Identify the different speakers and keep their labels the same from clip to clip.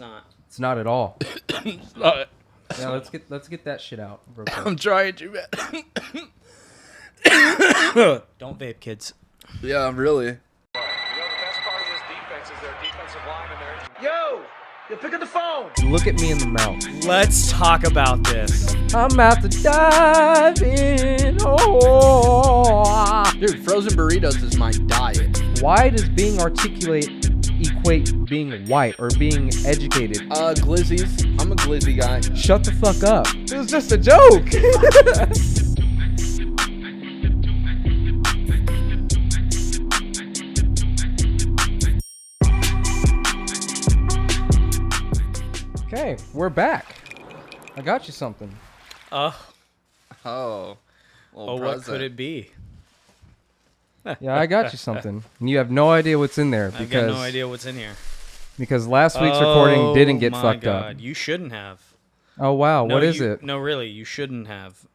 Speaker 1: not.
Speaker 2: It's not at all.
Speaker 3: It's not.
Speaker 2: Yeah, let's get that shit out. Real quick.
Speaker 3: I'm trying to, man.
Speaker 1: Don't vape, kids.
Speaker 3: Yeah, really.
Speaker 4: You know, the best part of this defense is their defensive line and their...
Speaker 5: Yo, you're picking the phone.
Speaker 2: Look at me in the mouth.
Speaker 1: Let's talk about this.
Speaker 2: I'm about to dive in. Oh.
Speaker 3: Dude, frozen burritos is my diet.
Speaker 2: Why does being articulate equate being white or being educated?
Speaker 3: Glizzies. I'm a glizzy guy.
Speaker 2: Shut the fuck up. It was just a joke. Okay, we're back. I got you something.
Speaker 3: Oh.
Speaker 1: What could it be?
Speaker 2: Yeah, I got you something. And you have no idea what's in there
Speaker 1: I've got no idea what's in here.
Speaker 2: because last week's recording didn't get fucked
Speaker 1: God.
Speaker 2: up.
Speaker 1: You shouldn't have.
Speaker 2: Oh wow,
Speaker 1: No,
Speaker 2: what is
Speaker 1: you-
Speaker 2: it?
Speaker 1: No, really, you shouldn't have.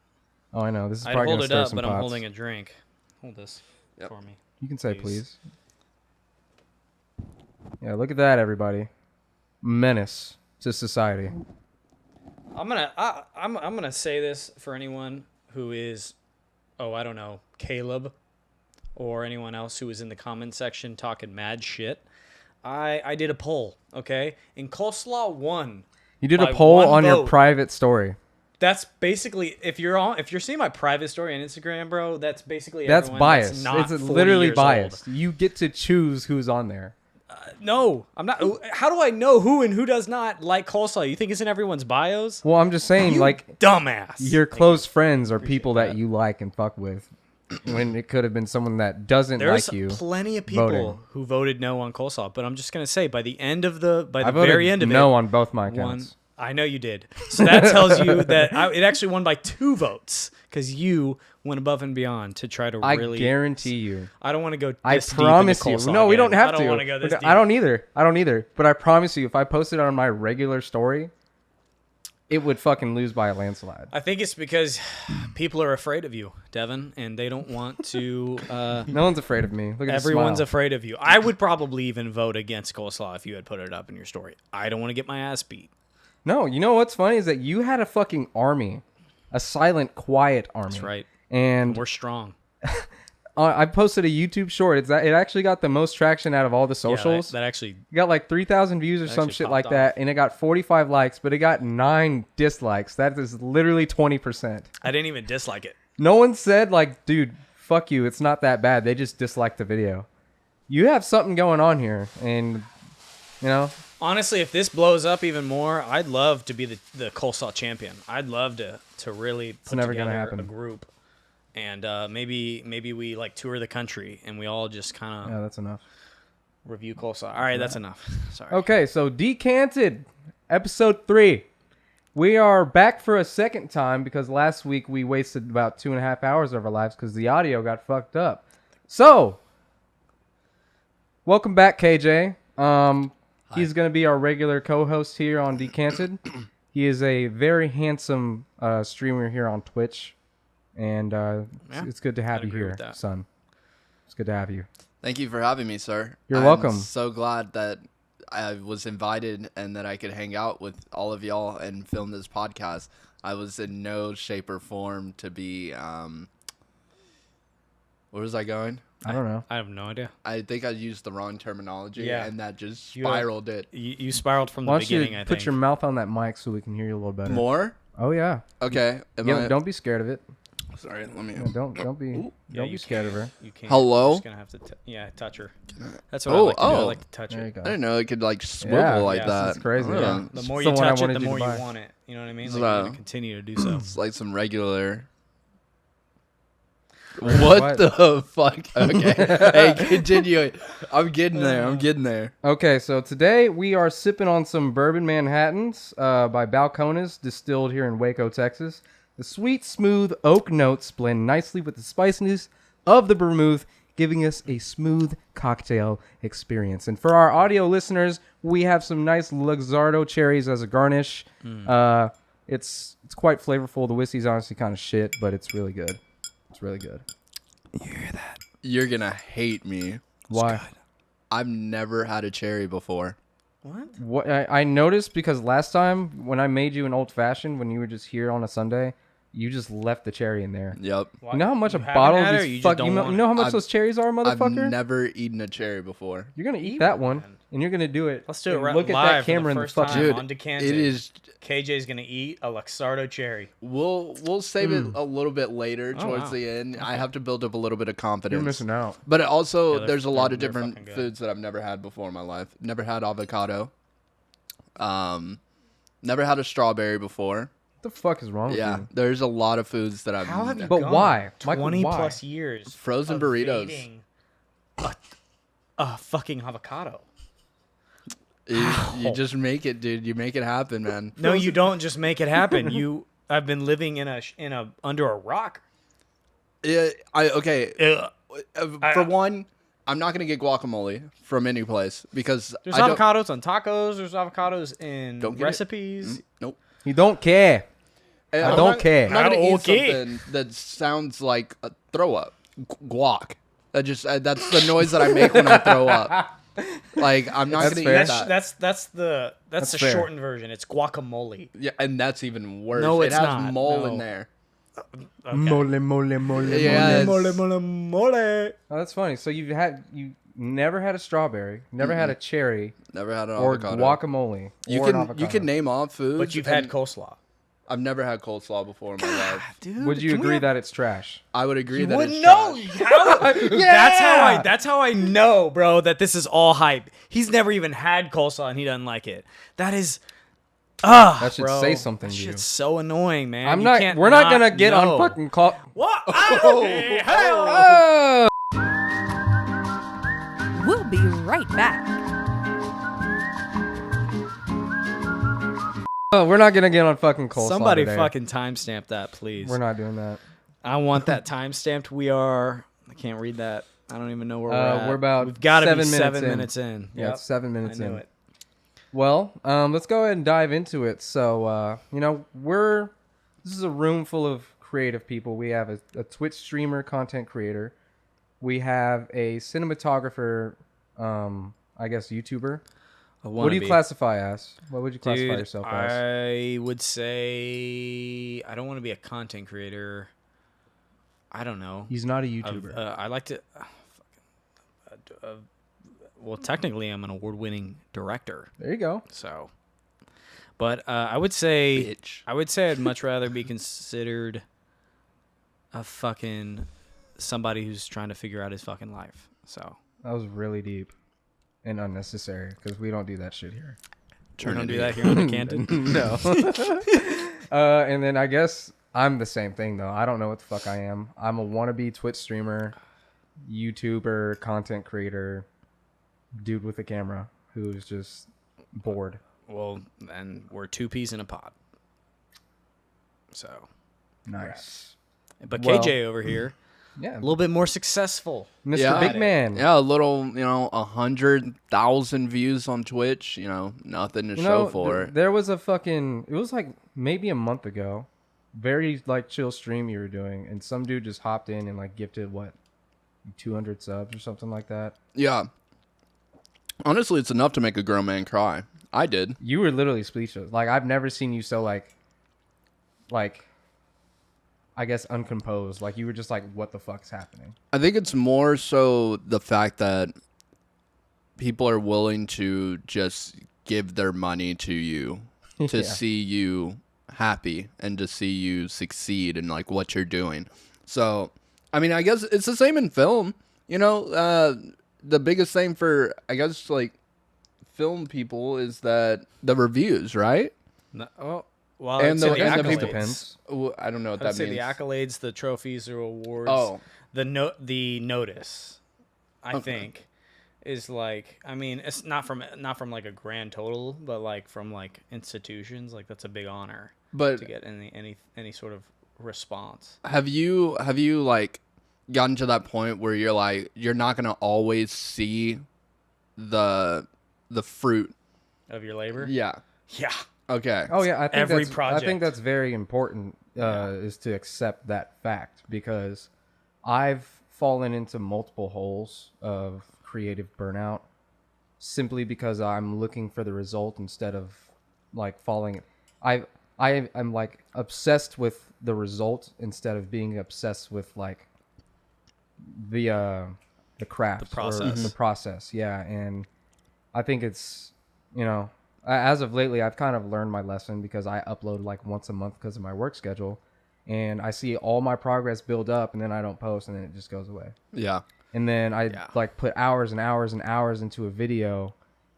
Speaker 2: Oh, I know. This is
Speaker 1: I'd
Speaker 2: probably
Speaker 1: hold
Speaker 2: gonna
Speaker 1: it
Speaker 2: stir
Speaker 1: up,
Speaker 2: some
Speaker 1: but
Speaker 2: pots.
Speaker 1: I'm holding a drink. Hold this
Speaker 3: Yep.
Speaker 1: for me.
Speaker 2: You can say
Speaker 1: please.
Speaker 2: please. Yeah, look at that, everybody. Menace to society.
Speaker 1: I'm gonna say this for anyone who is, I don't know, Caleb, or anyone else who is in the comment section talking mad shit. I did a poll, okay? And Coleslaw won.
Speaker 2: You did a
Speaker 1: by
Speaker 2: poll
Speaker 1: one
Speaker 2: on your
Speaker 1: vote.
Speaker 2: private story.
Speaker 1: That's basically if you're seeing my private story on Instagram, bro. That's basically
Speaker 2: That's
Speaker 1: everyone
Speaker 2: biased.
Speaker 1: That's not
Speaker 2: It's
Speaker 1: 40
Speaker 2: literally
Speaker 1: years
Speaker 2: biased.
Speaker 1: old.
Speaker 2: You get to choose who's on there.
Speaker 1: No, I'm not. How do I know who and who does not like Coleslaw? You think it's in everyone's bios?
Speaker 2: Well, I'm just saying,
Speaker 1: You
Speaker 2: like,
Speaker 1: dumbass.
Speaker 2: your close friends are people that
Speaker 1: that.
Speaker 2: you like and fuck with, when it could have been someone that doesn't
Speaker 1: There's
Speaker 2: like you.
Speaker 1: plenty of people
Speaker 2: voting.
Speaker 1: who voted no on Coleslaw, but I'm just gonna say by the end of the
Speaker 2: I voted
Speaker 1: very end of
Speaker 2: no
Speaker 1: it,
Speaker 2: on both my
Speaker 1: won.
Speaker 2: accounts.
Speaker 1: I know you did. So that tells you that it actually won by 2 votes because you went above and beyond to try to
Speaker 2: I
Speaker 1: really.
Speaker 2: guarantee you.
Speaker 1: I don't want to go.
Speaker 2: I
Speaker 1: This
Speaker 2: promise
Speaker 1: deep into
Speaker 2: you.
Speaker 1: Coleslaw
Speaker 2: No, we don't
Speaker 1: again.
Speaker 2: have
Speaker 1: I don't
Speaker 2: to.
Speaker 1: want to go this deep.
Speaker 2: I don't either. But I promise you, if I posted it on my regular story, it would fucking lose by a landslide.
Speaker 1: I think it's because people are afraid of you, Devin, and they don't want to.
Speaker 2: No one's afraid of me. Look at
Speaker 1: Everyone's
Speaker 2: the smile.
Speaker 1: afraid of you. I would probably even vote against Coleslaw if you had put it up in your story. I don't want to get my ass beat.
Speaker 2: No, you know what's funny is that you had a fucking army, a silent, quiet army.
Speaker 1: That's right.
Speaker 2: And
Speaker 1: We're strong.
Speaker 2: I posted a YouTube short. It actually got the most traction out of all the socials.
Speaker 1: Yeah, that actually.
Speaker 2: It got like 3,000 views or some
Speaker 1: actually
Speaker 2: shit
Speaker 1: popped
Speaker 2: like
Speaker 1: off.
Speaker 2: that, and it got 45 likes, but it got 9 dislikes. That is literally 20%.
Speaker 1: I didn't even dislike it.
Speaker 2: No one said like, dude, fuck you. It's not that bad. They just disliked the video. You have something going on here, and you know.
Speaker 1: Honestly, if this blows up even more, I'd love to be the Coleslaw champion. I'd love to really put
Speaker 2: never gonna
Speaker 1: together
Speaker 2: happen.
Speaker 1: a group, and maybe we like tour the country and we all just kind
Speaker 2: Yeah,
Speaker 1: of
Speaker 2: that's enough.
Speaker 1: review Coleslaw. All right, that's enough. Sorry.
Speaker 2: Okay, so Decanted, episode 3. We are back for a second time because last week we wasted about 2.5 hours of our lives because the audio got fucked up. So, welcome back, KJ. He's going to be our regular co-host here on Decanted. He is a very handsome streamer here on Twitch, and it's good to have
Speaker 1: I'd
Speaker 2: you
Speaker 1: agree
Speaker 2: here,
Speaker 1: with that.
Speaker 2: son. It's good to have you.
Speaker 3: Thank you for having me, sir.
Speaker 2: You're
Speaker 3: I'm
Speaker 2: welcome.
Speaker 3: So glad that I was invited and that I could hang out with all of y'all and film this podcast. I was in no shape or form to be. Where was I going?
Speaker 2: I don't know.
Speaker 1: I have no idea.
Speaker 3: I think I used the wrong terminology,
Speaker 1: Yeah.
Speaker 3: and that just
Speaker 1: You-
Speaker 3: spiraled it.
Speaker 1: You spiraled from the
Speaker 2: Why don't
Speaker 1: beginning.
Speaker 2: you
Speaker 1: I
Speaker 2: put
Speaker 1: think.
Speaker 2: your mouth on that mic so we can hear you a little better?
Speaker 3: More?
Speaker 2: Oh yeah.
Speaker 3: Okay.
Speaker 2: Don't be scared of it.
Speaker 3: Sorry. Let me.
Speaker 2: Yeah, don't be
Speaker 1: Yeah, you
Speaker 2: be scared of her.
Speaker 1: You can't.
Speaker 3: Hello?
Speaker 1: You're just gonna have to touch her. That's what I
Speaker 3: Oh,
Speaker 1: like to do. I
Speaker 3: oh.
Speaker 1: like to touch
Speaker 2: There
Speaker 1: her.
Speaker 2: you go.
Speaker 3: I didn't know it could like swivel
Speaker 2: Yeah,
Speaker 3: like
Speaker 1: yes,
Speaker 3: that.
Speaker 2: it's crazy,
Speaker 3: Oh.
Speaker 2: yeah.
Speaker 1: The more
Speaker 2: It's
Speaker 1: you
Speaker 2: the one I
Speaker 1: touch it,
Speaker 2: wanted
Speaker 1: the
Speaker 2: you to
Speaker 1: more you
Speaker 2: buy.
Speaker 1: want it. You know what I mean?
Speaker 3: So-
Speaker 1: Like, you're gonna continue to do so.
Speaker 3: It's like some regular.
Speaker 2: What?
Speaker 3: What the fuck? Okay. Hey, continue it. I'm getting there.
Speaker 2: Okay, so today we are sipping on some Bourbon Manhattans by Balcones, distilled here in Waco, Texas. The sweet, smooth oak notes blend nicely with the spiciness of the vermouth, giving us a smooth cocktail experience. And for our audio listeners, we have some nice Luxardo cherries as a garnish. It's quite flavorful. The whiskey's honestly kind of shit, but it's really good. It's really good.
Speaker 1: You hear that?
Speaker 3: You're gonna hate me.
Speaker 2: Why?
Speaker 3: I've never had a cherry before.
Speaker 2: What I noticed because last time when I made you an old fashioned when you were just here on a Sunday, you just left the cherry in there.
Speaker 3: Yep.
Speaker 2: You know how much
Speaker 1: You
Speaker 2: a
Speaker 1: haven't
Speaker 2: bottle
Speaker 1: had
Speaker 2: of
Speaker 1: it, or
Speaker 2: these
Speaker 1: you just
Speaker 2: fuck
Speaker 1: don't
Speaker 2: you know,
Speaker 1: want
Speaker 2: you know how much
Speaker 3: I've-
Speaker 2: those cherries are, motherfucker?
Speaker 3: I've never eaten a cherry before.
Speaker 2: You're gonna eat
Speaker 1: Eat
Speaker 2: that
Speaker 1: one,
Speaker 2: one,
Speaker 1: man.
Speaker 2: and you're gonna do it.
Speaker 1: Let's do it
Speaker 2: and
Speaker 1: right
Speaker 2: Look at
Speaker 1: live
Speaker 2: that camera
Speaker 1: for
Speaker 2: in
Speaker 1: the
Speaker 2: the
Speaker 1: first
Speaker 2: fucking.
Speaker 1: time
Speaker 3: Dude,
Speaker 1: on Decanted.
Speaker 3: it is.
Speaker 1: KJ's gonna eat a Luxardo cherry.
Speaker 3: We'll save it a little bit later towards
Speaker 1: wow.
Speaker 3: the end. I have to build up a little bit of confidence.
Speaker 2: You're missing out.
Speaker 3: But it also,
Speaker 1: Yeah, they're-
Speaker 3: there's a lot of
Speaker 1: they're
Speaker 3: different
Speaker 1: fucking good.
Speaker 3: foods that I've never had before in my life. Never had avocado. Never had a strawberry before.
Speaker 2: What the fuck is wrong
Speaker 3: Yeah,
Speaker 2: with you?
Speaker 3: there's a lot of foods that I've.
Speaker 1: How have you
Speaker 2: But
Speaker 1: gone
Speaker 2: why? Michael,
Speaker 1: 20
Speaker 2: why?
Speaker 1: plus years
Speaker 3: Frozen burritos.
Speaker 1: evading a fucking avocado.
Speaker 3: You just make it, dude. You make it happen, man.
Speaker 1: No, you don't just make it happen. I've been living in a under a rock.
Speaker 3: Yeah, okay.
Speaker 1: Ugh.
Speaker 3: For one, I'm not gonna get guacamole from any place because
Speaker 1: There's
Speaker 3: I don't.
Speaker 1: avocados on tacos. There's avocados in
Speaker 3: Don't get it.
Speaker 1: recipes.
Speaker 3: Nope.
Speaker 2: You don't care.
Speaker 3: And
Speaker 2: I
Speaker 3: I'm
Speaker 2: don't
Speaker 3: not-
Speaker 2: care.
Speaker 3: I'm not gonna eat
Speaker 1: Okay.
Speaker 3: something that sounds like a throw up. Guac. That's the noise that I make when I throw up. Like I'm not
Speaker 2: That's
Speaker 3: gonna
Speaker 2: fair.
Speaker 3: eat that.
Speaker 1: That's the
Speaker 2: fair.
Speaker 1: shortened version. It's guacamole.
Speaker 3: Yeah, and that's even worse.
Speaker 1: No,
Speaker 3: it
Speaker 1: it's
Speaker 3: has
Speaker 1: not.
Speaker 3: mole
Speaker 1: No.
Speaker 3: in there.
Speaker 1: Okay.
Speaker 2: Mole, mole, mole,
Speaker 3: Yeah,
Speaker 2: mole.
Speaker 3: it's-
Speaker 1: mole.
Speaker 2: Oh, that's funny. So you never had a strawberry, never had a cherry,
Speaker 3: Never had an
Speaker 2: or
Speaker 3: avocado.
Speaker 2: guacamole.
Speaker 3: You
Speaker 2: or an
Speaker 3: can
Speaker 2: avocado.
Speaker 3: name off foods,
Speaker 1: But you've had
Speaker 3: and
Speaker 1: coleslaw.
Speaker 3: I've never had coleslaw before in my life.
Speaker 1: Dude,
Speaker 2: Would you agree that it's trash?
Speaker 3: I would agree
Speaker 1: you
Speaker 3: that
Speaker 1: wouldn't
Speaker 3: it's
Speaker 1: know?
Speaker 3: trash.
Speaker 1: That's how I know, bro, that this is all hype. He's never even had coleslaw and he doesn't like it. That is
Speaker 2: That should
Speaker 1: bro,
Speaker 2: say something
Speaker 1: that
Speaker 2: to you.
Speaker 1: shit's so annoying, man.
Speaker 2: I'm
Speaker 1: You
Speaker 2: not.
Speaker 1: can't
Speaker 2: We're not gonna
Speaker 1: not
Speaker 2: get
Speaker 1: know.
Speaker 2: on fucking call.
Speaker 1: What?
Speaker 3: Oh.
Speaker 2: Oh!
Speaker 6: We'll be right back.
Speaker 2: We're not gonna get on fucking coleslaw
Speaker 1: Somebody
Speaker 2: today.
Speaker 1: fucking timestamp that, please.
Speaker 2: We're not doing that.
Speaker 1: I want that timestamped. I can't read that. I don't even know where we're at.
Speaker 2: We're about
Speaker 1: We've got to be
Speaker 2: 7 minutes
Speaker 1: 7
Speaker 2: in.
Speaker 1: minutes in.
Speaker 2: Yeah,
Speaker 1: Yep.
Speaker 2: it's 7 minutes
Speaker 1: I knew
Speaker 2: in.
Speaker 1: it.
Speaker 2: Well, let's go ahead and dive into it. So, this is a room full of creative people. We have a Twitch streamer, content creator. We have a cinematographer, I guess YouTuber. What do you classify as? What would you classify
Speaker 1: Dude,
Speaker 2: yourself as?
Speaker 1: I would say I don't want to be a content creator. I don't know.
Speaker 2: He's not a YouTuber.
Speaker 1: I like to. Well, technically, I'm an award-winning director.
Speaker 2: There you go.
Speaker 1: So, but I would say
Speaker 3: Bitch.
Speaker 1: I'd much rather be considered a fucking somebody who's trying to figure out his fucking life. So
Speaker 2: That was really deep and unnecessary because we don't do that shit here.
Speaker 1: we don't do that here on Decanted.
Speaker 2: No. And then I guess I'm the same thing though. I don't know what the fuck I am. I'm a wannabe Twitch streamer, YouTuber, content creator, dude with a camera who's just bored.
Speaker 1: Well, and we're two peas in a pod. So,
Speaker 2: Nice.
Speaker 1: but
Speaker 2: Well-
Speaker 1: KJ over here,
Speaker 2: Yeah.
Speaker 1: a little bit more successful.
Speaker 2: Mr.
Speaker 3: Yeah.
Speaker 2: Big Man.
Speaker 3: Yeah, a little, 100,000 views on Twitch. Nothing to show for it.
Speaker 2: There was a fucking, it was like maybe a month ago, very like chill stream you were doing, and some dude just hopped in and like gifted 200 subs or something like that.
Speaker 3: Yeah. Honestly, it's enough to make a grown man cry. I did.
Speaker 2: You were literally speechless. Like I've never seen you so like I guess uncomposed. Like you were just like, what the fuck's happening?
Speaker 3: I think it's more so the fact that people are willing to just give their money to you to
Speaker 2: Yeah.
Speaker 3: see you happy and to see you succeed in like what you're doing. So, I mean, I guess it's the same in film. The biggest thing for I guess like film people is that the reviews, right?
Speaker 1: No, well,
Speaker 3: And
Speaker 1: I'd say
Speaker 3: the-
Speaker 1: the
Speaker 3: and the
Speaker 1: accolades.
Speaker 3: people-
Speaker 2: Depends.
Speaker 3: Well, I don't know what
Speaker 1: I'd
Speaker 3: that
Speaker 1: say
Speaker 3: means.
Speaker 1: the accolades, the trophies, or awards.
Speaker 3: Oh.
Speaker 1: the notice. I think is like. I mean, it's not from like a grand total, but like from like institutions. Like that's a big honor
Speaker 3: But
Speaker 1: to get any sort of response.
Speaker 3: have you like gotten to that point where you're like you're not gonna always see the fruit?
Speaker 1: Of your labor.
Speaker 3: Yeah.
Speaker 1: Yeah.
Speaker 3: Okay.
Speaker 2: Oh yeah, I think
Speaker 1: Every
Speaker 2: that's, I
Speaker 1: project.
Speaker 2: think that's very important is to accept that fact because I've fallen into multiple holes of creative burnout simply because I'm looking for the result instead of like following. I'm like obsessed with the result instead of being obsessed with like the craft,
Speaker 1: The process.
Speaker 2: or the process. Yeah, and I think it's, as of lately, I've kind of learned my lesson because I upload like once a month because of my work schedule, and I see all my progress build up, and then I don't post, and then it just goes away.
Speaker 3: Yeah.
Speaker 2: And then I like put hours and hours and hours into a video,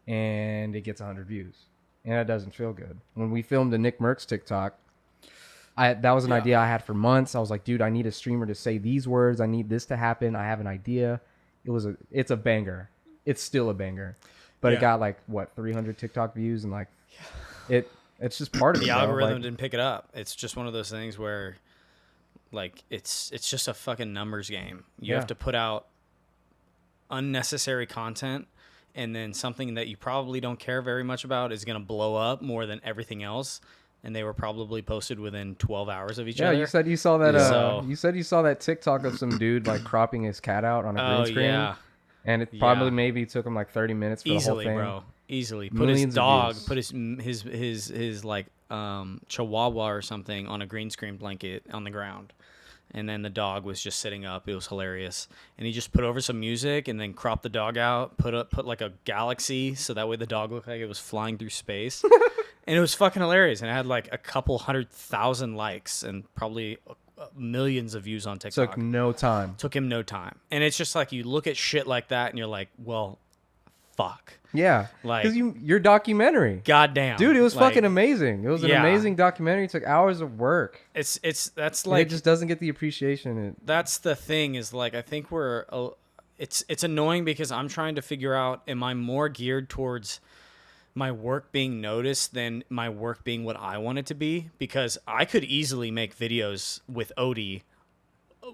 Speaker 2: and it gets 100 views, and it doesn't feel good. When we filmed the Nick Merckx TikTok, that was an idea I had for months. I was like, dude, I need a streamer to say these words. I need this to happen. I have an idea. It's a banger. It's still a banger, but it got like 300 TikTok views, and like it's just part of it.
Speaker 1: The
Speaker 2: bro.
Speaker 1: algorithm
Speaker 2: Like,
Speaker 1: didn't pick it up. It's just one of those things where, like, it's just a fucking numbers game. You have to put out unnecessary content, and then something that you probably don't care very much about is going to blow up more than everything else. And they were probably posted within 12 hours of each other.
Speaker 2: Yeah, you said you saw that.
Speaker 1: So-
Speaker 2: You said you saw that TikTok of some dude like cropping his cat out on a green screen.
Speaker 1: Yeah.
Speaker 2: And it probably
Speaker 1: Yeah.
Speaker 2: maybe took him like 30 minutes for
Speaker 1: Easily,
Speaker 2: the whole thing.
Speaker 1: bro. Easily. Put
Speaker 2: Millions
Speaker 1: his
Speaker 2: of
Speaker 1: dog,
Speaker 2: views.
Speaker 1: put his like chihuahua or something on a green screen blanket on the ground. And then the dog was just sitting up. It was hilarious. And he just put over some music and then cropped the dog out, put like a galaxy so that way the dog looked like it was flying through space. And it was fucking hilarious. And it had like a couple 100,000 likes and probably millions of views on TikTok.
Speaker 2: Took no time.
Speaker 1: Took him no time. And it's just like you look at shit like that and you're like, well, fuck.
Speaker 2: Yeah,
Speaker 1: Like-
Speaker 2: because your documentary,
Speaker 1: Goddamn.
Speaker 2: dude, it was
Speaker 1: Like,
Speaker 2: fucking amazing. It was an
Speaker 1: yeah.
Speaker 2: amazing documentary. It took hours of work.
Speaker 1: That's
Speaker 2: And
Speaker 1: like
Speaker 2: it just doesn't get the appreciation.
Speaker 1: that's the thing is like I think it's annoying because I'm trying to figure out, am I more geared towards my work being noticed than my work being what I want it to be? Because I could easily make videos with Odie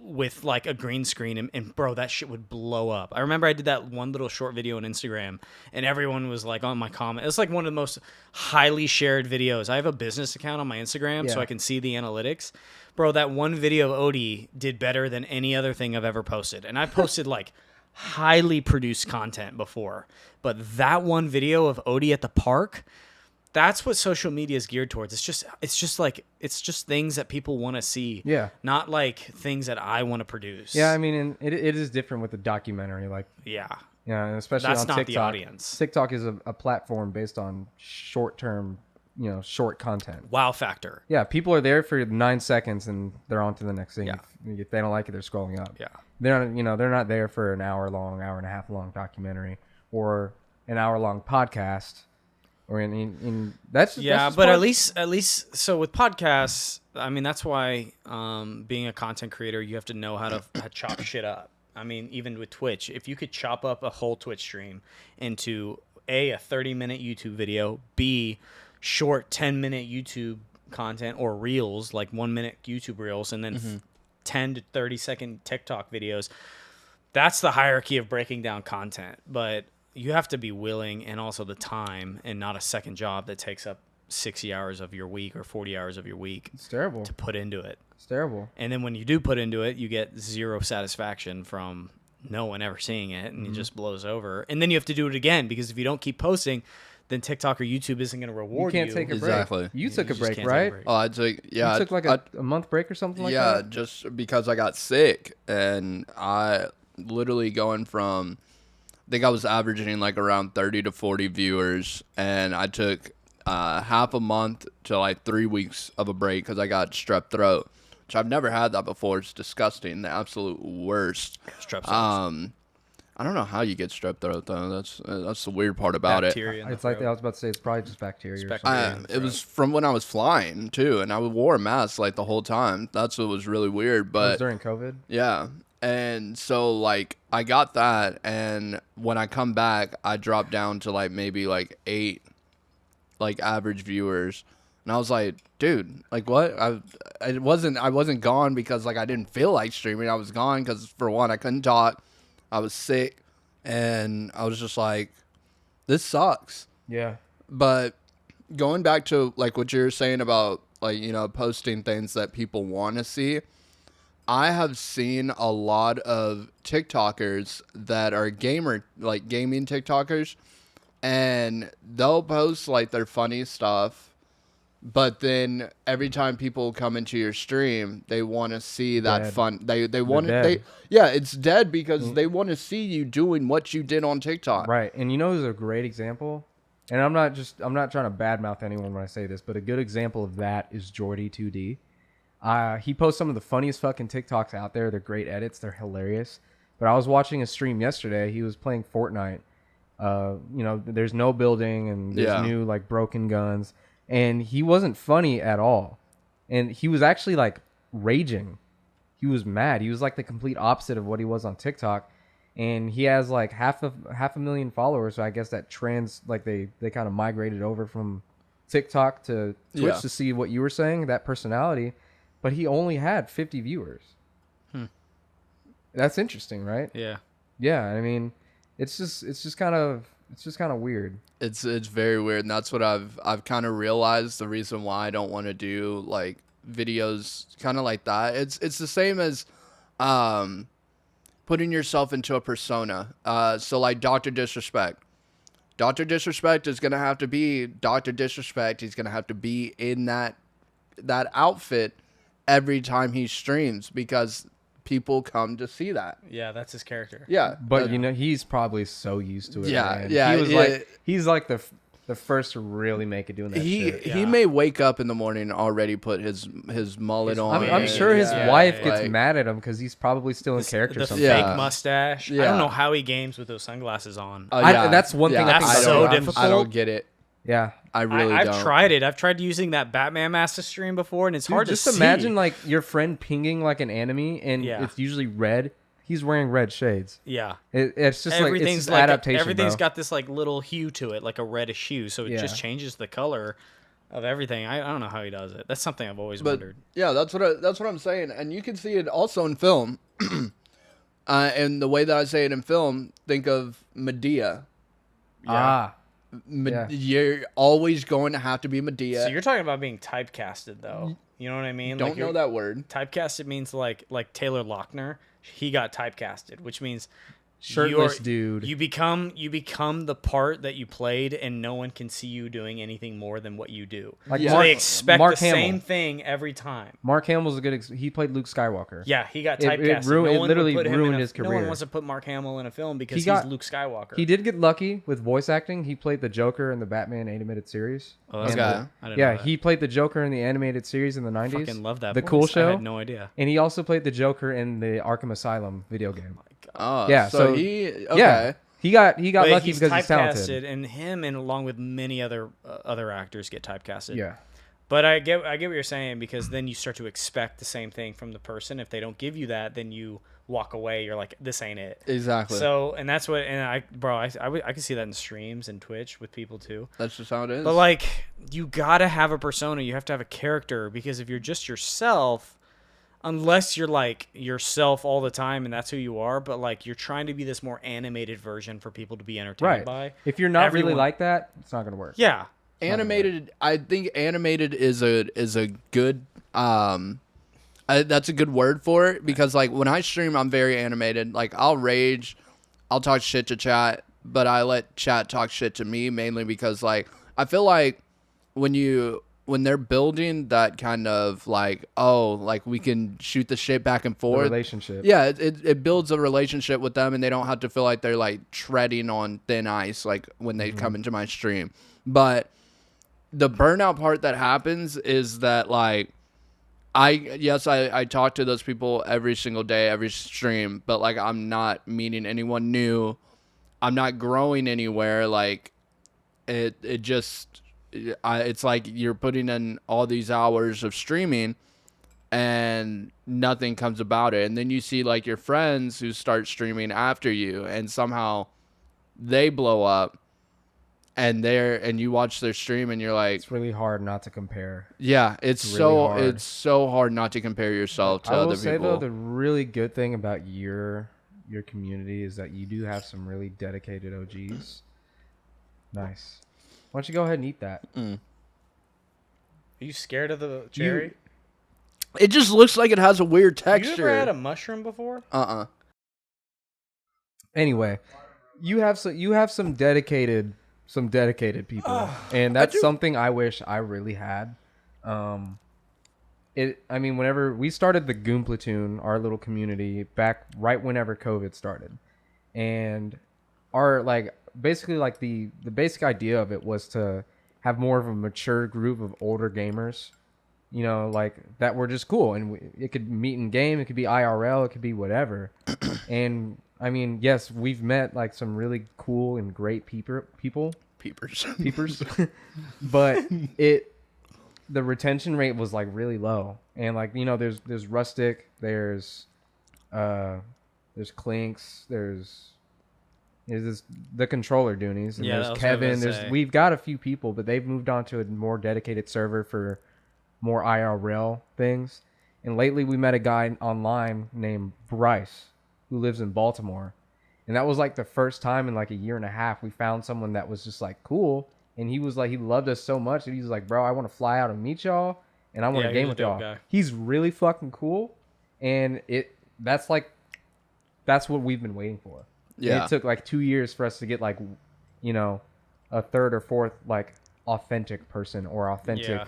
Speaker 1: with like a green screen and bro, that shit would blow up. I remember I did that one little short video on Instagram and everyone was like on my comment. It's like one of the most highly shared videos. I have a business account on my Instagram so
Speaker 2: Yeah.
Speaker 1: I can see the analytics. Bro, that one video of Odie did better than any other thing I've ever posted. And I posted like highly produced content before. But that one video of Odie at the park, that's what social media is geared towards. It's just things that people want to see.
Speaker 2: Yeah.
Speaker 1: Not like things that I want to produce.
Speaker 2: Yeah, I mean, and it is different with the documentary. Like,
Speaker 1: Yeah.
Speaker 2: and especially
Speaker 1: That's
Speaker 2: on
Speaker 1: not
Speaker 2: TikTok.
Speaker 1: the audience.
Speaker 2: TikTok is a platform based on short-term, short content.
Speaker 1: Wow factor.
Speaker 2: Yeah, people are there for 9 seconds and they're on to the next thing.
Speaker 1: Yeah.
Speaker 2: If they don't like it, they're scrolling up.
Speaker 1: Yeah.
Speaker 2: They're not there for an hour and a half long documentary or an hour long podcast. Or in that's
Speaker 1: Yeah,
Speaker 2: that's just
Speaker 1: but
Speaker 2: part-
Speaker 1: at least so with podcasts, I mean that's why being a content creator, you have to know how to chop shit up. I mean, even with Twitch, if you could chop up a whole Twitch stream into a 30-minute YouTube video, B, short 10-minute YouTube content or reels, like 1-minute YouTube reels, and then 10 to 30-second TikTok videos, that's the hierarchy of breaking down content. But you have to be willing and also the time and not a second job that takes up 60 hours of your week or 40 hours of your week
Speaker 2: it's terrible.
Speaker 1: to put into it.
Speaker 2: It's terrible.
Speaker 1: And then when you do put into it, you get zero satisfaction from no one ever seeing it, and it just blows over. And then you have to do it again because if you don't keep posting, then TikTok or YouTube isn't going to
Speaker 2: You
Speaker 1: reward you.
Speaker 2: can't take a break.
Speaker 3: Exactly.
Speaker 2: You took a
Speaker 1: just
Speaker 2: break,
Speaker 1: can't take a
Speaker 2: right?
Speaker 1: break.
Speaker 3: Oh, I took
Speaker 2: You took like a month break or something like
Speaker 3: yeah,
Speaker 2: that?
Speaker 3: just because I got sick, and I literally going from, I think I was averaging like around 30 to 40 viewers, and I took half a month to like 3 weeks of a break because I got strep throat, which I've never had that before. It's disgusting, the absolute worst.
Speaker 1: Strep sucks.
Speaker 3: I don't know how you get strep throat though. That's the weird part about
Speaker 1: Bacteria in the
Speaker 2: It's like
Speaker 1: throat.
Speaker 2: I was about to say it's probably just bacteria. Or
Speaker 1: bacteria.
Speaker 2: something.
Speaker 3: it. It was from when I was flying too, and I wore a mask like the whole time. That's what was really weird.
Speaker 2: It
Speaker 3: But
Speaker 2: was during COVID.
Speaker 3: yeah. And so like I got that, and when I come back, I dropped down to like maybe like 8 like average viewers. And I was like, dude, like what? I wasn't gone because like I didn't feel like streaming. I was gone because for one, I couldn't talk. I was sick, and I was just like, this sucks.
Speaker 2: Yeah.
Speaker 3: But going back to like what you're saying about like, posting things that people want to see, I have seen a lot of TikTokers that are gaming TikTokers and they'll post like their funny stuff, but then every time people come into your stream, they want to see that
Speaker 2: Dead.
Speaker 3: fun. They
Speaker 2: They're
Speaker 3: want
Speaker 2: dead.
Speaker 3: it's dead because they want to see you doing what you did on TikTok.
Speaker 2: Right. And you know who's a great example? And I'm not trying to badmouth anyone when I say this, but a good example of that is Jordy2D. He posts some of the funniest fucking TikToks out there. They're great edits. They're hilarious. But I was watching a stream yesterday. He was playing Fortnite. There's no building and there's new like broken guns. And he wasn't funny at all. And he was actually like raging. He was mad. He was like the complete opposite of what he was on TikTok. And he has like half a million followers. So I guess that they kind of migrated over from TikTok to Twitch to see what you were saying, that personality. But he only had 50 viewers. That's interesting, right?
Speaker 1: Yeah.
Speaker 2: Yeah, I mean, it's just kind of weird.
Speaker 3: It's very weird, and that's what I've kind of realized. The reason why I don't want to do like videos kind of like that. It's the same as putting yourself into a persona. So like Dr. Disrespect. Dr. Disrespect is gonna have to be Dr. Disrespect. He's gonna have to be in that outfit every time he streams because people come to see that.
Speaker 1: Yeah, that's his character.
Speaker 3: Yeah,
Speaker 2: But he's probably so used to it.
Speaker 3: Yeah,
Speaker 2: man.
Speaker 3: yeah,
Speaker 2: He's like the first to really make it doing that shit.
Speaker 3: He may wake up in the morning and already put his mullet on.
Speaker 2: I'm sure his wife gets
Speaker 3: like-
Speaker 2: mad at him because he's probably still in character.
Speaker 1: The
Speaker 2: sometimes.
Speaker 1: fake mustache. I
Speaker 3: Yeah.
Speaker 1: don't know how he games with those sunglasses on.
Speaker 2: That's one thing I think
Speaker 1: That's so difficult.
Speaker 3: I don't get it.
Speaker 2: Yeah.
Speaker 3: I really
Speaker 1: I've
Speaker 3: don't.
Speaker 1: tried it. I've tried using that Batman mask to stream before, and it's hard
Speaker 2: Just
Speaker 1: to see.
Speaker 2: imagine like your friend pinging like an enemy, and
Speaker 1: Yeah.
Speaker 2: it's usually red. He's wearing red shades.
Speaker 1: Yeah.
Speaker 2: It's just like it's just
Speaker 1: like
Speaker 2: adaptation.
Speaker 1: everything's
Speaker 2: bro.
Speaker 1: got this like little hue to it, like a reddish hue, so it just changes the color of everything. I don't know how he does it. That's something I've always wondered.
Speaker 3: Yeah, that's what I'm saying, and you can see it also in film. And the way that I say it in film, think of Medea. You're always going to have to be Medea.
Speaker 1: So you're talking about being typecasted, though. You know what I mean?
Speaker 3: Don't know that word.
Speaker 1: Typecasted means like Taylor Lautner. He got typecasted, which means
Speaker 2: Shirtless dude.
Speaker 1: You become the part that you played, and no one can see you doing anything more than what you do.
Speaker 2: Like
Speaker 1: So they expect the same thing every time.
Speaker 2: Mark Hamill's a good. He played Luke Skywalker.
Speaker 1: Yeah, he got
Speaker 2: It
Speaker 1: typecasted.
Speaker 2: ruined- it
Speaker 1: would
Speaker 2: literally
Speaker 1: put him
Speaker 2: ruined
Speaker 1: in
Speaker 2: his
Speaker 1: No one
Speaker 2: career.
Speaker 1: wants to put Mark Hamill in a film because
Speaker 2: He got-
Speaker 1: he's Luke Skywalker.
Speaker 2: He did get lucky with voice acting. He played the Joker in the Batman animated series.
Speaker 1: Oh, that's
Speaker 2: And
Speaker 1: good.
Speaker 3: Okay.
Speaker 1: I didn't know that.
Speaker 2: he played the Joker in the animated series in the 90s.
Speaker 1: Fucking love that.
Speaker 2: The
Speaker 1: voice.
Speaker 2: Cool Show.
Speaker 1: I had no idea.
Speaker 2: And he also played the Joker in the Arkham Asylum video game.
Speaker 3: Oh,
Speaker 2: Yeah, so-
Speaker 3: he okay.
Speaker 2: Yeah, he got
Speaker 1: But
Speaker 2: lucky
Speaker 1: he's
Speaker 2: because he's talented.
Speaker 1: typecasted, and him, and along with many other actors, get typecasted.
Speaker 2: Yeah,
Speaker 1: But I get what you're saying, because then you start to expect the same thing from the person. If they don't give you that, then you walk away. You're like, this ain't it.
Speaker 3: Exactly.
Speaker 1: So, and that's what, and I can see that in streams and Twitch with people too.
Speaker 3: That's just how it is.
Speaker 1: But like, you gotta have a persona. You have to have a character, because if you're just yourself, unless you're like yourself all the time and that's who you are, but like you're trying to be this more animated version for people to be entertained
Speaker 2: right.
Speaker 1: by.
Speaker 2: If you're not really
Speaker 1: Everyone-
Speaker 2: like that, it's not gonna work.
Speaker 1: Yeah.
Speaker 3: Animated, I think animated is a good that's a good word for it, because like when I stream, I'm very animated. Like I'll rage, I'll talk shit to chat, but I let chat talk shit to me, mainly because like I feel like when they're building that kind of like, oh, like we can shoot the shit back and
Speaker 2: The
Speaker 3: forth.
Speaker 2: relationship.
Speaker 3: Yeah, it builds a relationship with them, and they don't have to feel like they're like treading on thin ice like when they come into my stream. But the burnout part that happens is that like I talk to those people every single day, every stream, but like I'm not meeting anyone new. I'm not growing anywhere. Like it just it's like you're putting in all these hours of streaming and nothing comes about it. And then you see like your friends who start streaming after you, and somehow they blow up, and you watch their stream and you're like,
Speaker 2: It's really hard not to compare.
Speaker 3: yeah, it's
Speaker 2: really
Speaker 3: so
Speaker 2: hard.
Speaker 3: it's so hard not to compare yourself to
Speaker 2: I will
Speaker 3: other
Speaker 2: say
Speaker 3: people.
Speaker 2: though, the really good thing about your community is that you do have some really dedicated OGs. Nice. Why don't you go ahead and eat that?
Speaker 1: Are you scared of the cherry?
Speaker 3: It just looks like it has a weird
Speaker 1: You
Speaker 3: texture.
Speaker 1: ever had a mushroom before?
Speaker 2: Anyway, you have some dedicated some dedicated people, and that's something I wish I really had. Whenever we started the Goon Platoon, our little community, back right whenever COVID started, and our basically the basic idea of it was to have more of a mature group of older gamers, that were just cool, and it could meet in game, it could be IRL, it could be whatever. And I mean, yes, we've met some really cool and great peepers, but the retention rate was really low. And there's Rustic, there's Clinks, there's the controller Doonies, and there's Kevin. We've got a few people, but they've moved on to a more dedicated server for more IRL things. And lately we met a guy online named Bryce who lives in Baltimore. And that was the first time in a year and a half we found someone that was just cool. And he was he loved us so much that he was bro, I want to fly out and meet y'all, and I want to game with y'all. Guy. He's really fucking cool. And that's what we've been waiting for. Yeah. And it took 2 years for us to get a third or fourth authentic person or authentic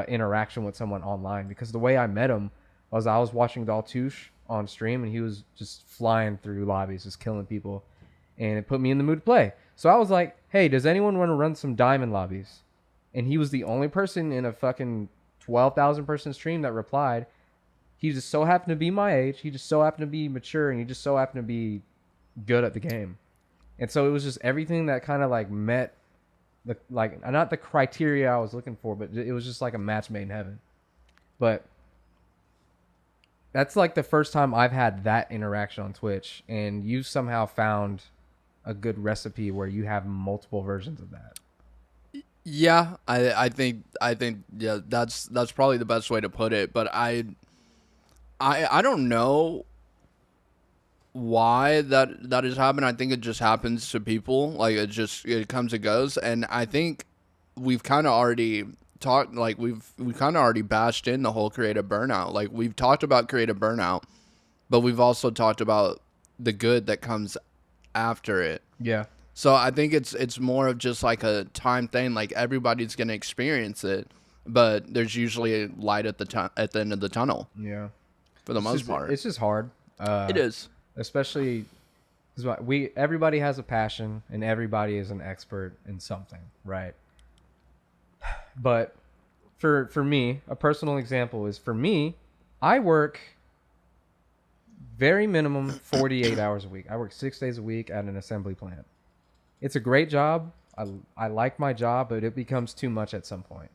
Speaker 2: interaction with someone online. Because the way I met him was I was watching Daltouche on stream, and he was just flying through lobbies, just killing people, and it put me in the mood to play. So I was like, hey, does anyone want to run some diamond lobbies? And he was the only person in a fucking 12,000 person stream that replied. He just so happened to be my age, he just so happened to be mature, and he just so happened to be good at the game. And so it was just everything that kind of met the not the criteria I was looking for, but it was just a match made in heaven. But that's the first time I've had that interaction on Twitch, and you somehow found a good recipe where you have multiple versions of that.
Speaker 3: Yeah, I think yeah, that's probably the best way to put it. But I don't know why that has happened. I think it just happens to people. It comes and goes. And I think we've kind of already talked, we've kind of already bashed in the whole creative burnout. We've talked about creative burnout, but we've also talked about the good that comes after it.
Speaker 2: Yeah.
Speaker 3: So I think it's more of just a time thing. Everybody's gonna experience it, but there's usually a light at the end of the tunnel.
Speaker 2: Yeah.
Speaker 3: For the most part,
Speaker 2: it's just hard.
Speaker 3: It is,
Speaker 2: especially because everybody has a passion and everybody is an expert in something, right? But for me, a personal example is, for me, I work very minimum 48 hours a week. I work 6 days a week at an assembly plant. It's a great job. I like my job, but it becomes too much at some point.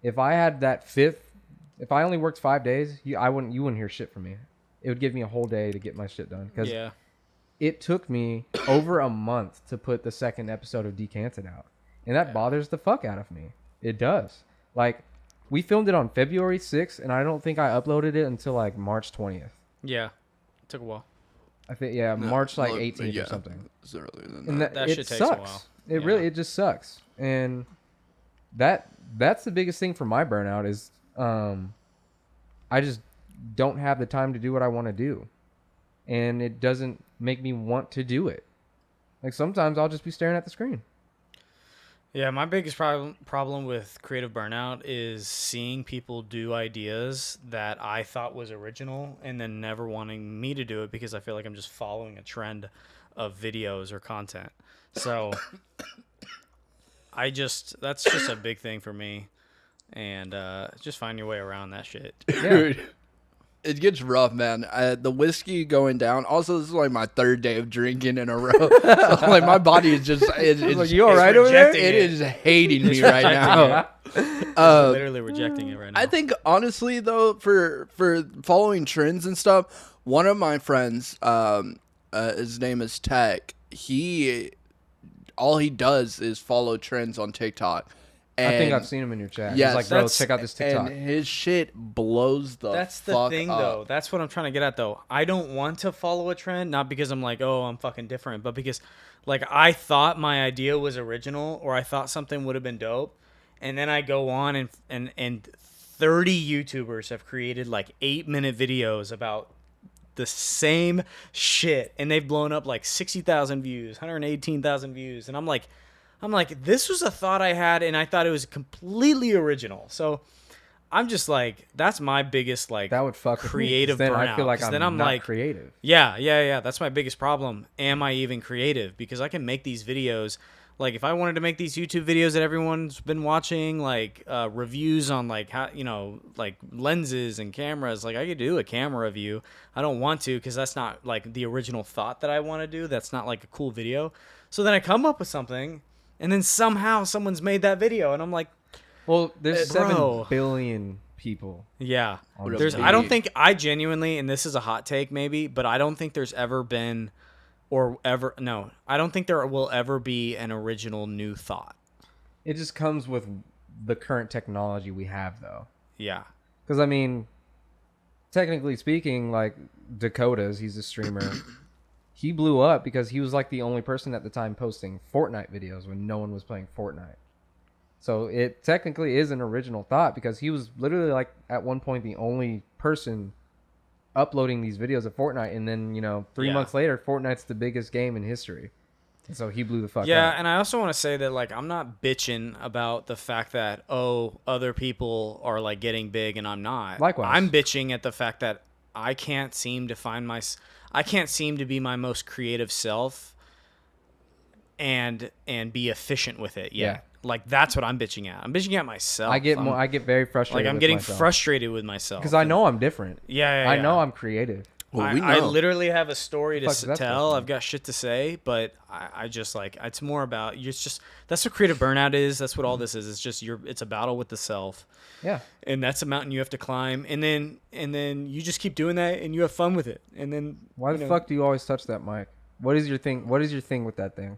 Speaker 2: If I had if I only worked 5 days, you wouldn't hear shit from me. It would give me a whole day to get my shit done. Because it took me over a month to put the second episode of Decanted out. And that bothers the fuck out of me. It does. We filmed it on February 6th, and I don't think I uploaded it until March 20th.
Speaker 1: Yeah. It took a while.
Speaker 2: I think, March 18th or something.
Speaker 3: It's earlier than
Speaker 2: and
Speaker 3: that.
Speaker 1: That shit takes a while.
Speaker 2: It just sucks. And that's the biggest thing for my burnout is I just don't have the time to do what I want to do. And it doesn't make me want to do it. Sometimes I'll just be staring at the screen.
Speaker 1: Yeah, my biggest problem with creative burnout is seeing people do ideas that I thought was original and then never wanting me to do it because I feel like I'm just following a trend of videos or content. So that's just a big thing for me. And just find your way around that shit.
Speaker 3: Dude, it gets rough, man. The whiskey going down. Also, this is my third day of drinking in a row. So, my body is just... It's,
Speaker 2: you all right over there?
Speaker 3: It is hating me right now.
Speaker 1: Literally rejecting it right now.
Speaker 3: I think, honestly, though, for following trends and stuff, one of my friends, his name is Tech, all he does is follow trends on TikTok. And
Speaker 2: I think I've seen him in your chat.
Speaker 3: Yes,
Speaker 2: he's bro, check out this TikTok.
Speaker 3: And his shit blows the
Speaker 1: That's the
Speaker 3: fuck
Speaker 1: thing,
Speaker 3: up.
Speaker 1: though. That's what I'm trying to get at, though. I don't want to follow a trend, not because I'm I'm fucking different, but because, I thought my idea was original or I thought something would have been dope, and then I go on and 30 YouTubers have created 8-minute videos about the same shit, and they've blown up 60,000 views, 118,000 views, and I'm I'm like, this was a thought I had, and I thought it was completely original. So I'm just like, that's my biggest like
Speaker 2: That would fuck with me, 'cause
Speaker 1: creative
Speaker 2: then
Speaker 1: burnout.
Speaker 2: I feel like
Speaker 1: 'Cause
Speaker 2: I'm
Speaker 1: then I'm
Speaker 2: not
Speaker 1: like,
Speaker 2: creative.
Speaker 1: yeah. That's my biggest problem. Am I even creative? Because I can make these videos. Like if I wanted to make these YouTube videos that everyone's been watching, like reviews on like how like lenses and cameras, like I could do a camera review. I don't want to because that's not like the original thought that I want to do. That's not like a cool video. So then I come up with something, and then somehow someone's made that video, and I'm like,
Speaker 2: Well, there's
Speaker 1: Bro.
Speaker 2: 7 billion people.
Speaker 1: yeah.
Speaker 3: Would
Speaker 1: There's.
Speaker 3: it
Speaker 1: I don't
Speaker 3: be-
Speaker 1: think I genuinely, and this is a hot take maybe, but I don't think there's ever been. I don't think there will ever be an original new thought.
Speaker 2: It just comes with the current technology we have, though.
Speaker 1: Yeah.
Speaker 2: Because, I mean, technically speaking, like, Dakota's, he's a streamer. He blew up because he was, like, the only person at the time posting Fortnite videos when no one was playing Fortnite. So it technically is an original thought because he was literally, like, at one point the only person uploading these videos of Fortnite, and then 3
Speaker 1: Yeah.
Speaker 2: months later, Fortnite's the biggest game in history, and so he blew the fuck
Speaker 1: Yeah,
Speaker 2: up.
Speaker 1: and I also want to say that like I'm not bitching about the fact that other people are like getting big and I'm not.
Speaker 2: Likewise.
Speaker 1: I'm bitching at the fact that I can't seem to be my most creative self and be efficient with it yet.
Speaker 2: Yeah.
Speaker 1: Like that's what I'm bitching at. I'm bitching at myself.
Speaker 2: I get very frustrated.
Speaker 1: like I'm
Speaker 2: with
Speaker 1: getting
Speaker 2: myself.
Speaker 1: frustrated with myself
Speaker 2: because I know I'm different.
Speaker 1: Yeah,
Speaker 2: I know I'm creative.
Speaker 3: Well, we
Speaker 1: I
Speaker 3: know.
Speaker 1: literally have a story to
Speaker 2: Fuck, that's
Speaker 1: tell.
Speaker 2: fucking-
Speaker 1: I've got shit to say, but I just like it's more about it's just that's what creative burnout is. That's what all this is. It's just it's a battle with the self,
Speaker 2: Yeah.
Speaker 1: and that's a mountain you have to climb. And then you just keep doing that, and you have fun with it. And then
Speaker 2: Why the fuck do you always touch that mic? What is your thing? What is your thing with that thing?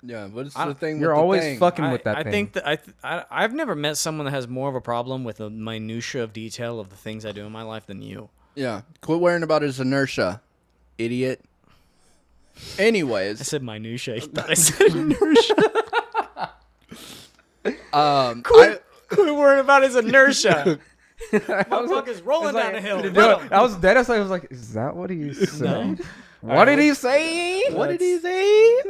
Speaker 3: Yeah, what's the thing?
Speaker 2: You're
Speaker 3: with the
Speaker 2: always
Speaker 3: thing?
Speaker 2: fucking with that
Speaker 1: I
Speaker 2: thing.
Speaker 1: think that I've never met someone that has more of a problem with the minutia of detail of the things I do in my life than you.
Speaker 3: Yeah, quit worrying about his inertia, idiot.
Speaker 1: I
Speaker 3: Anyways,
Speaker 1: said minutia. You thought I said inertia.
Speaker 3: I,
Speaker 1: Quit worrying about his inertia. Motherfucker's rolling down the hill.
Speaker 2: I was dead. I was like, is that what he said? What did he say?
Speaker 3: what did he say?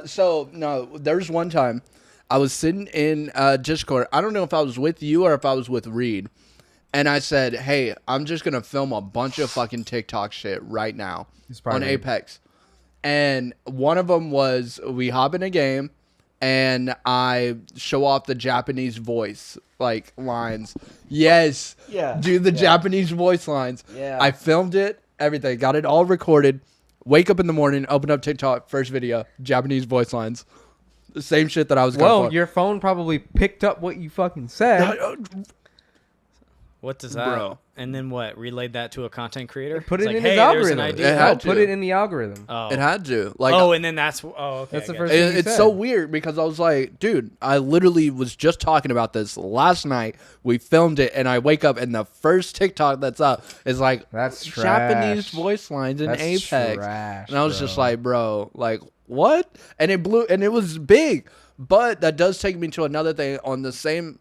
Speaker 3: So no, there's one time I was sitting in Discord. I don't know if I was with you or if I was with Reed, and I said, "Hey, I'm just gonna film a bunch of fucking TikTok shit right now on
Speaker 2: probably-
Speaker 3: Apex." And one of them was we hop in a game, and I show off the Japanese voice like lines. Yes, do the Japanese voice lines.
Speaker 2: Yeah.
Speaker 3: I filmed it, everything, got it all recorded. Wake up in the morning, open up TikTok, first video, Japanese voice lines. The same shit that I was going
Speaker 2: Well,
Speaker 3: for.
Speaker 2: your phone probably picked up what you fucking said.
Speaker 1: What does that?
Speaker 3: Bro.
Speaker 1: And then what? Relayed that to a content creator?
Speaker 2: Put
Speaker 1: It's
Speaker 2: it
Speaker 1: like,
Speaker 2: in
Speaker 1: hey,
Speaker 2: his
Speaker 1: there's
Speaker 2: algorithm.
Speaker 1: an
Speaker 3: It
Speaker 1: idea.
Speaker 3: had
Speaker 2: Put
Speaker 3: to.
Speaker 2: it in the algorithm.
Speaker 1: Oh.
Speaker 3: It had to. Like,
Speaker 1: and then that's okay.
Speaker 2: That's the
Speaker 1: I
Speaker 2: first
Speaker 1: got
Speaker 2: thing
Speaker 1: you.
Speaker 2: he
Speaker 3: it's
Speaker 2: said.
Speaker 3: so weird because I was like, dude, I literally was just talking about this last night. We filmed it, and I wake up, and the first TikTok that's up is like,
Speaker 2: That's
Speaker 3: Japanese
Speaker 2: trash.
Speaker 3: voice lines in
Speaker 2: That's
Speaker 3: Apex.
Speaker 2: trash,
Speaker 3: and I was just
Speaker 2: bro.
Speaker 3: like, bro, like, what? And it blew, and it was big. But that does take me to another thing on the same.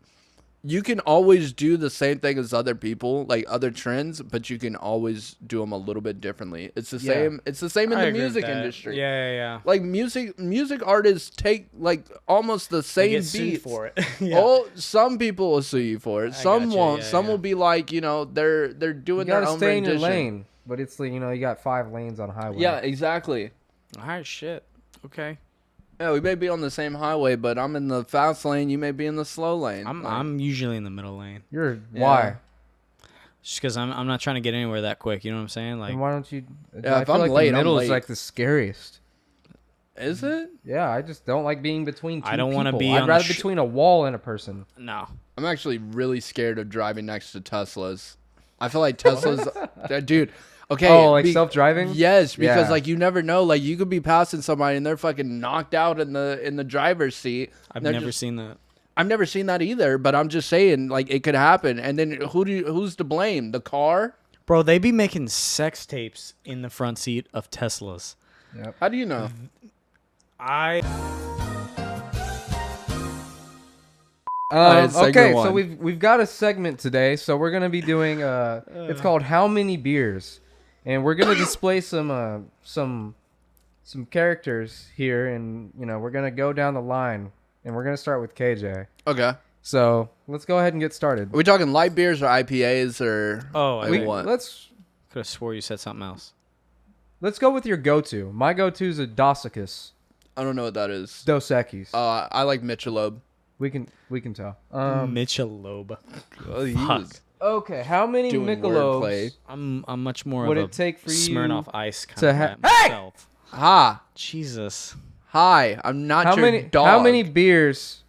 Speaker 3: You can always do the same thing as other people, like other trends, but you can always do them a little bit differently. It's the same. It's the same in
Speaker 1: I
Speaker 3: the
Speaker 1: agree with
Speaker 3: music
Speaker 1: that.
Speaker 3: industry.
Speaker 1: Yeah.
Speaker 3: Like music artists take like almost the
Speaker 1: They
Speaker 3: same
Speaker 1: get sued
Speaker 3: beats.
Speaker 1: for it. Yeah.
Speaker 3: Oh, some people will sue you for it. Some
Speaker 1: gotcha,
Speaker 3: won't.
Speaker 1: yeah,
Speaker 3: some
Speaker 1: yeah.
Speaker 3: will be like, they're
Speaker 2: You
Speaker 3: doing their
Speaker 2: gotta
Speaker 3: own
Speaker 2: stay in
Speaker 3: rendition.
Speaker 2: your lane, but it's like you got 5 lanes on highway.
Speaker 3: Yeah, exactly.
Speaker 1: All right, shit. Okay.
Speaker 3: Yeah, we may be on the same highway, but I'm in the fast lane. You may be in the slow lane.
Speaker 1: I'm usually in the middle lane.
Speaker 2: Why?
Speaker 1: Just because I'm not trying to get anywhere that quick. You know what I'm saying? Like,
Speaker 2: And why don't you?
Speaker 3: Yeah,
Speaker 2: I
Speaker 3: if
Speaker 2: feel
Speaker 3: I'm
Speaker 2: like
Speaker 3: late,
Speaker 2: the
Speaker 3: I'm
Speaker 2: middle is
Speaker 3: late.
Speaker 2: like the scariest.
Speaker 3: Is it?
Speaker 2: Yeah, I just don't like being between two
Speaker 1: I don't
Speaker 2: want to
Speaker 1: be
Speaker 2: I'd
Speaker 1: on the
Speaker 2: rather
Speaker 1: sh-
Speaker 2: between a wall and a person.
Speaker 1: no.
Speaker 3: I'm actually really scared of driving next to Teslas. I feel like Teslas, dude. Okay.
Speaker 2: Oh, like self-driving?
Speaker 3: Yes, because
Speaker 2: Yeah.
Speaker 3: like you never know. Like you could be passing somebody and they're fucking knocked out in the driver's seat.
Speaker 1: I've
Speaker 3: They're
Speaker 1: never
Speaker 3: just-
Speaker 1: seen that.
Speaker 3: I've never seen that either. But I'm just saying, like it could happen. And then who's to blame? The car?
Speaker 1: Bro, they be making sex tapes in the front seat of Teslas.
Speaker 3: How do you know? Alright, segment
Speaker 2: Okay, so
Speaker 3: one.
Speaker 2: we've got a segment today. So we're gonna be doing it's called How Many Beers, and we're gonna display some some characters here, and we're gonna go down the line, and we're gonna start with KJ.
Speaker 3: Okay.
Speaker 2: So let's go ahead and get started.
Speaker 3: Are we talking light beers or IPAs or?
Speaker 1: Oh,
Speaker 3: like what?
Speaker 2: Let's
Speaker 1: could have swore you said something else.
Speaker 2: go with your go-to. My go-to is a Dos Equis.
Speaker 3: I don't know what that is.
Speaker 2: Dos Equis.
Speaker 3: I like Michelob.
Speaker 2: We can tell.
Speaker 1: Michelob.
Speaker 3: Oh, he
Speaker 1: Fuck.
Speaker 3: was
Speaker 2: Okay, how many
Speaker 3: doing
Speaker 2: Michelobs
Speaker 3: wordplay.
Speaker 1: I'm much more
Speaker 2: would
Speaker 1: of
Speaker 2: it take for you
Speaker 1: Smirnoff Ice kind
Speaker 2: to
Speaker 1: of
Speaker 2: ha-
Speaker 1: guy
Speaker 2: Hey!
Speaker 1: myself. Jesus.
Speaker 3: Hi, I'm not
Speaker 2: How
Speaker 3: your
Speaker 2: many
Speaker 3: dog.
Speaker 2: how many beers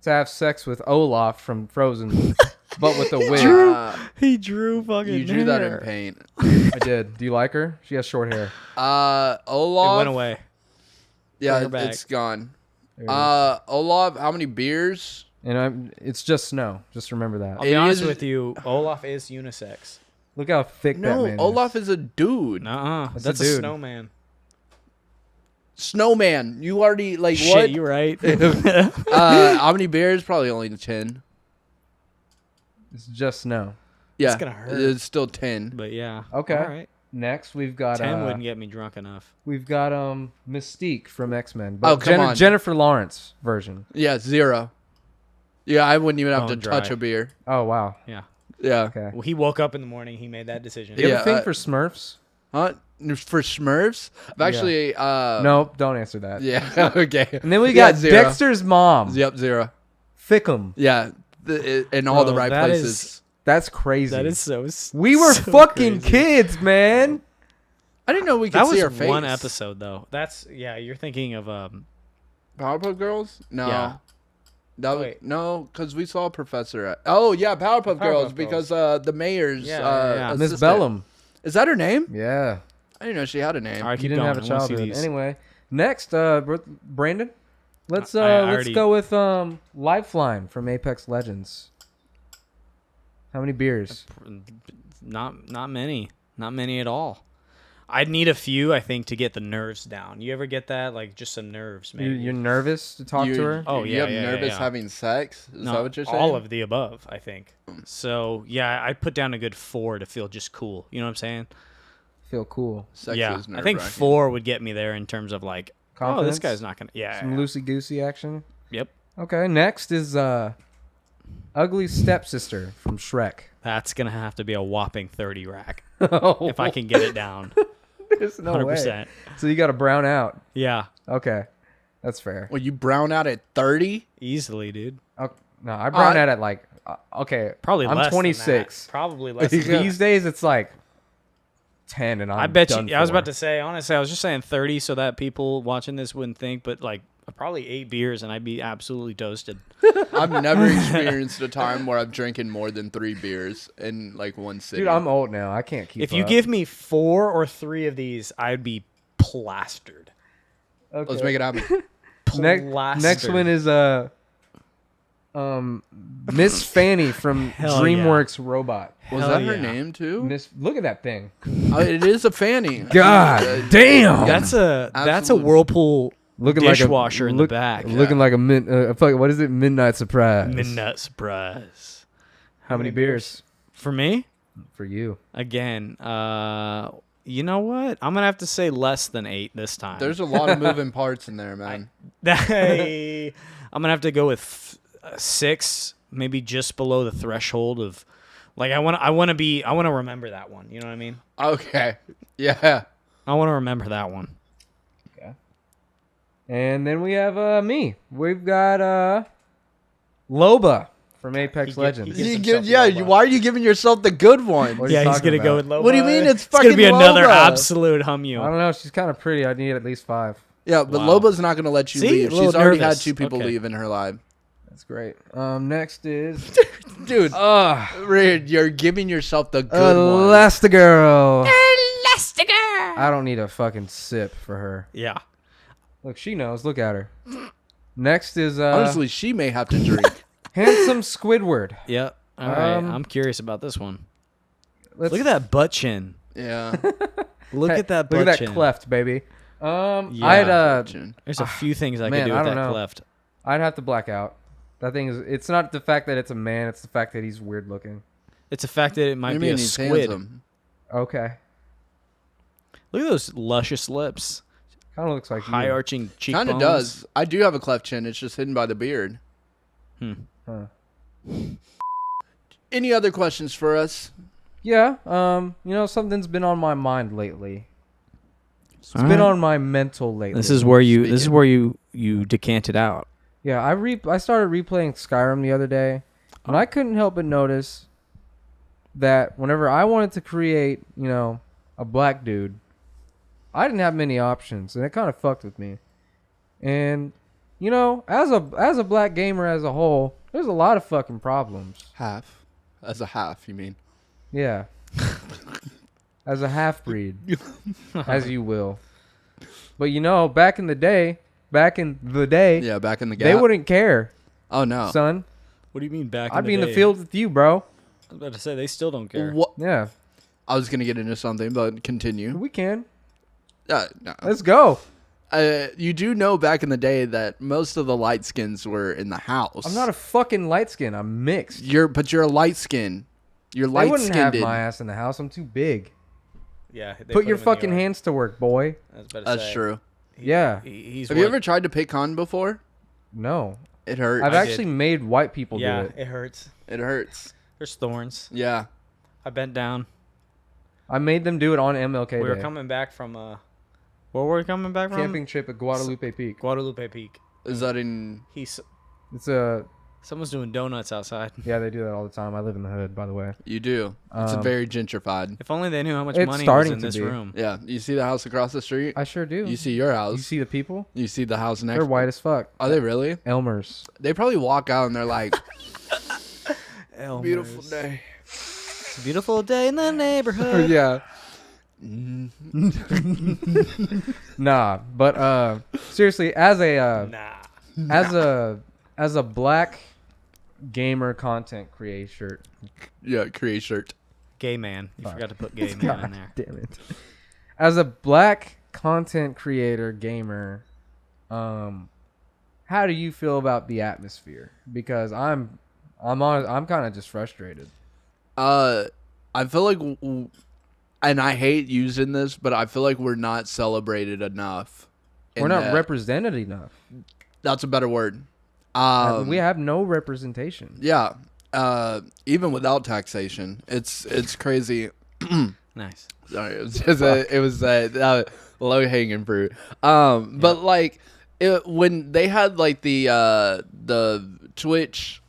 Speaker 2: to have sex with Olaf from Frozen, but with a wig?
Speaker 1: He drew fucking
Speaker 3: You drew that in paint.
Speaker 2: I did. Do you like her? She has short hair.
Speaker 3: Olaf.
Speaker 1: It went away.
Speaker 3: Yeah,
Speaker 1: Bring her back.
Speaker 3: it's gone.
Speaker 2: There it is.
Speaker 3: Olaf, how many beers?
Speaker 2: And it's just snow. Just remember that.
Speaker 1: I'll be
Speaker 3: It
Speaker 1: honest
Speaker 3: is-
Speaker 1: with you. Olaf is unisex.
Speaker 2: Look how thick that
Speaker 3: No,
Speaker 2: man
Speaker 3: Olaf
Speaker 2: is.
Speaker 3: is a dude.
Speaker 1: Nuh-uh.
Speaker 2: That's
Speaker 1: That's
Speaker 2: a
Speaker 1: a
Speaker 2: dude.
Speaker 1: snowman.
Speaker 3: Snowman. You already like
Speaker 1: Shit,
Speaker 3: what?
Speaker 1: you're right.
Speaker 3: How many beers? Probably only 10.
Speaker 2: It's just snow.
Speaker 3: Yeah,
Speaker 1: gonna hurt.
Speaker 3: It's still 10.
Speaker 1: But yeah.
Speaker 2: Okay.
Speaker 1: All right.
Speaker 2: Next, we've got
Speaker 1: 10 wouldn't get me drunk enough.
Speaker 2: Mystique from X-Men.
Speaker 3: Oh, come on.
Speaker 2: Jennifer Lawrence version.
Speaker 3: Yeah, 0. Yeah, I wouldn't even have to
Speaker 1: Bone
Speaker 3: touch
Speaker 1: dry.
Speaker 3: a beer.
Speaker 2: Oh wow.
Speaker 1: Yeah.
Speaker 3: Yeah.
Speaker 2: Okay.
Speaker 1: Well, he woke up in the morning. He made that decision.
Speaker 2: You have
Speaker 3: Yeah,
Speaker 2: a thing for Smurfs?
Speaker 3: Huh? For Smurfs? I've actually.
Speaker 2: Nope. Don't answer that.
Speaker 3: Yeah. Okay.
Speaker 2: And then we
Speaker 3: Yeah,
Speaker 2: got
Speaker 3: 0.
Speaker 2: Dexter's mom.
Speaker 3: Yep, 0.
Speaker 2: Thickum.
Speaker 3: Yeah, in all the
Speaker 1: Bro,
Speaker 3: right
Speaker 1: that
Speaker 3: places.
Speaker 1: is-
Speaker 2: That's crazy.
Speaker 1: That is so.
Speaker 2: We were
Speaker 1: so
Speaker 2: fucking
Speaker 1: crazy.
Speaker 2: kids, man.
Speaker 3: I didn't know we could
Speaker 1: That
Speaker 3: see
Speaker 1: was
Speaker 3: her face.
Speaker 1: one episode though. That's yeah. You're thinking of
Speaker 3: Powerpuff Girls? No.
Speaker 1: Yeah.
Speaker 3: That was,
Speaker 1: Wait.
Speaker 3: no, because we saw Professor. Oh yeah, Powerpuff Girls.
Speaker 1: Powerpuff
Speaker 3: Because the mayor's
Speaker 1: Yeah.
Speaker 2: Miss
Speaker 3: assistant.
Speaker 2: Bellum.
Speaker 3: Is that her name?
Speaker 2: Yeah.
Speaker 3: I didn't know she had a name.
Speaker 1: All right,
Speaker 2: You
Speaker 1: keep
Speaker 2: didn't
Speaker 1: going.
Speaker 2: have a
Speaker 1: I wanna see
Speaker 2: childhood.
Speaker 1: these.
Speaker 2: Anyway, next, Brandon. Let's
Speaker 1: I
Speaker 2: let's
Speaker 1: already-
Speaker 2: go with Lifeline from Apex Legends. How many beers?
Speaker 1: Not many. Not many at all. I'd need a few, I think, to get the nerves down. You ever get that? Like just some nerves, maybe.
Speaker 2: You're nervous to talk to her?
Speaker 1: Oh,
Speaker 3: you
Speaker 1: yeah,
Speaker 3: have
Speaker 1: yeah,
Speaker 3: nervous
Speaker 1: yeah.
Speaker 3: having sex? Is
Speaker 1: No,
Speaker 3: that what you're saying?
Speaker 1: all of the above, I think. So yeah, I'd put down a good 4 to feel just cool. You know what I'm saying?
Speaker 2: Feel cool.
Speaker 3: Sex
Speaker 1: yeah,
Speaker 3: is
Speaker 1: I think
Speaker 3: nerve-wracking.
Speaker 1: 4 would get me there in terms of like, oh,
Speaker 2: Confidence?
Speaker 1: this guy's not gonna. Yeah.
Speaker 2: Some loosey goosey action.
Speaker 1: Yep.
Speaker 2: Okay, next is Ugly Stepsister from Shrek.
Speaker 1: That's gonna have to be a whopping 30 rack
Speaker 2: Oh,
Speaker 1: if I can get it down.
Speaker 2: there's no
Speaker 1: 100%.
Speaker 2: way. So you got to brown out.
Speaker 1: Yeah,
Speaker 2: Okay, that's fair.
Speaker 3: Well, you brown out at 30?
Speaker 1: easily, dude.
Speaker 2: No, I brown out at like okay.
Speaker 1: Probably
Speaker 2: I'm
Speaker 1: less.
Speaker 2: 26.
Speaker 1: Than that. Probably less. Than that.
Speaker 2: These days it's like 10, and I'm
Speaker 1: I bet
Speaker 2: done
Speaker 1: you. I was
Speaker 2: for.
Speaker 1: about to say, honestly, I was just saying 30 so that people watching this wouldn't think, but like probably 8 beers and I'd be absolutely toasted.
Speaker 3: I've never experienced a time where I've drinking more than 3 beers in like one sitting.
Speaker 2: Dude, I'm old now. I can't keep.
Speaker 1: If you
Speaker 2: up.
Speaker 1: give me 4 or 3 of these, I'd be plastered.
Speaker 2: okay.
Speaker 3: Let's make it happen.
Speaker 1: Plastered.
Speaker 2: Next one is Miss Fanny from
Speaker 1: Hell
Speaker 2: DreamWorks Robot.
Speaker 3: Was
Speaker 1: Hell
Speaker 3: that her
Speaker 1: yeah.
Speaker 3: name too?
Speaker 2: Look at that thing.
Speaker 3: It is a fanny.
Speaker 2: God damn.
Speaker 1: That's a
Speaker 3: Absolutely.
Speaker 1: Whirlpool
Speaker 2: Looking
Speaker 1: dishwasher in the back.
Speaker 2: Looking like a what is it? Midnight Surprise.
Speaker 1: Midnight surprise.
Speaker 2: How many beers
Speaker 1: For me,
Speaker 2: for you?
Speaker 1: again, you know what? I'm gonna have to say less than 8 this time.
Speaker 3: There's a lot of moving parts in there, man.
Speaker 1: I'm gonna have to go with 6, maybe just below the threshold of, like I want to remember that one. You know what I mean?
Speaker 3: Okay. Yeah.
Speaker 1: I want to remember that one.
Speaker 2: Okay. And then we have me. We've got Loba from Apex Legends.
Speaker 1: he gives himself Loba.
Speaker 3: Why are you giving yourself the good one?
Speaker 2: What are you
Speaker 1: Yeah, he's
Speaker 2: talking
Speaker 1: gonna go
Speaker 2: about?
Speaker 1: with Loba.
Speaker 3: What do you mean it's
Speaker 1: gonna
Speaker 3: fucking
Speaker 1: be another
Speaker 3: Loba?
Speaker 1: absolute
Speaker 2: I
Speaker 1: hum you.
Speaker 2: don't know. She's kind of pretty. I need at least 5.
Speaker 3: Yeah, but
Speaker 1: Wow.
Speaker 3: Loba's not going to let you
Speaker 1: See?
Speaker 3: leave.
Speaker 1: A little
Speaker 3: She's already had
Speaker 1: nervous.
Speaker 3: 2 people
Speaker 1: Okay.
Speaker 3: leave in her life.
Speaker 2: That's great. Next is
Speaker 3: Dude, Reed, you're giving yourself the good one.
Speaker 2: Elastigirl. I don't need a fucking sip for her.
Speaker 1: Yeah.
Speaker 2: Look, she knows. Look at her. Next is
Speaker 3: Honestly, she may have to drink.
Speaker 2: Handsome Squidward.
Speaker 1: Yeah. All right.
Speaker 2: Um,
Speaker 1: I'm curious about this one.
Speaker 2: Let's,
Speaker 1: Look at that butt chin.
Speaker 3: Yeah.
Speaker 1: Look at that butt
Speaker 2: Look at that
Speaker 1: chin.
Speaker 2: cleft, baby.
Speaker 1: Yeah. There's a few things I
Speaker 2: man,
Speaker 1: could do
Speaker 2: I
Speaker 1: with
Speaker 2: don't
Speaker 1: that
Speaker 2: know.
Speaker 1: cleft.
Speaker 2: I'd have to black out. That thing is. It's not the fact that it's a man. It's the fact that he's weird looking.
Speaker 1: It's a fact that it
Speaker 3: What do
Speaker 1: might
Speaker 3: you
Speaker 1: be
Speaker 3: mean
Speaker 1: a
Speaker 3: he's
Speaker 1: squid.
Speaker 3: handsome?
Speaker 2: Okay.
Speaker 1: Look at those luscious lips.
Speaker 2: Kind of looks like
Speaker 1: High
Speaker 2: you.
Speaker 1: arching cheekbones.
Speaker 3: Kind of does. I do have a cleft chin. It's just hidden by the beard.
Speaker 2: Huh.
Speaker 3: Any other questions for us?
Speaker 2: Yeah. Something's been on my mind lately. It's been on my mental lately.
Speaker 1: This is where you decanted out.
Speaker 2: Yeah, I started replaying Skyrim the other day, and I couldn't help but notice that whenever I wanted to create, a black dude, I didn't have many options, and it kind of fucked with me. And as a black gamer as a whole, there's a lot of fucking problems.
Speaker 3: Half. As a half, you mean?
Speaker 2: Yeah. As a half breed, as you will. But back in the day,
Speaker 3: Yeah, back in the gap.
Speaker 2: they wouldn't care,
Speaker 3: Oh, no.
Speaker 2: son.
Speaker 1: What do you mean back?
Speaker 2: I'd be in the field with you, bro.
Speaker 1: I was about to say they still don't care.
Speaker 3: What?
Speaker 2: Yeah,
Speaker 3: I was going to get into something, but continue.
Speaker 2: we can.
Speaker 3: No.
Speaker 2: Let's go.
Speaker 3: You do know back in the day that most of the light skins were in the house.
Speaker 2: I'm not a fucking light skin. I'm mixed.
Speaker 3: But you're a light skin. You're
Speaker 2: They
Speaker 3: light
Speaker 2: wouldn't have
Speaker 3: skinned.
Speaker 2: my ass in the house. I'm too big.
Speaker 1: Yeah.
Speaker 2: Put your fucking hands to work, boy.
Speaker 3: That's true.
Speaker 2: Yeah.
Speaker 1: He's
Speaker 3: Have you ever tried to pick con before?
Speaker 2: No.
Speaker 3: It hurts.
Speaker 2: I've
Speaker 1: I
Speaker 2: actually made white people do it.
Speaker 1: it hurts.
Speaker 3: It hurts.
Speaker 1: There's thorns.
Speaker 3: Yeah.
Speaker 1: I bent down.
Speaker 2: I made them do it on MLK
Speaker 1: We were
Speaker 2: Day.
Speaker 1: coming back from where were we coming back from?
Speaker 2: Camping trip at Guadalupe Peak.
Speaker 1: Guadalupe Peak.
Speaker 3: Is that in...
Speaker 1: He's
Speaker 2: It's a
Speaker 1: someone's doing donuts outside.
Speaker 2: yeah, they do that all the time. I live in the hood, by the way.
Speaker 3: You do. It's very gentrified.
Speaker 1: If only they knew how much
Speaker 2: It's
Speaker 1: money was
Speaker 2: starting
Speaker 1: in
Speaker 2: to
Speaker 1: this
Speaker 2: be.
Speaker 1: room.
Speaker 3: Yeah. You see the house across the street?
Speaker 2: I sure do.
Speaker 3: You see your
Speaker 2: You
Speaker 3: house.
Speaker 2: see the people?
Speaker 3: You see the house next.
Speaker 2: They're white as fuck.
Speaker 3: Are they really?
Speaker 2: Elmers.
Speaker 3: They probably walk out and they're like,
Speaker 1: Elmer's.
Speaker 3: beautiful day.
Speaker 1: It's a beautiful day in the neighborhood.
Speaker 3: Yeah.
Speaker 2: Nah, but seriously, as a
Speaker 1: Nah.
Speaker 2: as a black gamer content creator.
Speaker 3: Yeah, create shirt.
Speaker 1: Gay man. You forgot to put gay man in there.
Speaker 2: Damn it. As a black content creator gamer, how do you feel about the atmosphere? Because I'm kind of just frustrated.
Speaker 3: I feel like, and I hate using this, but I feel like we're not celebrated enough.
Speaker 2: We're not represented enough.
Speaker 3: That's a better word.
Speaker 2: We have no representation.
Speaker 3: Yeah. Even without taxation, it's crazy.
Speaker 1: Nice.
Speaker 3: Sorry, it was just low hanging fruit. But like when they had like the Twitch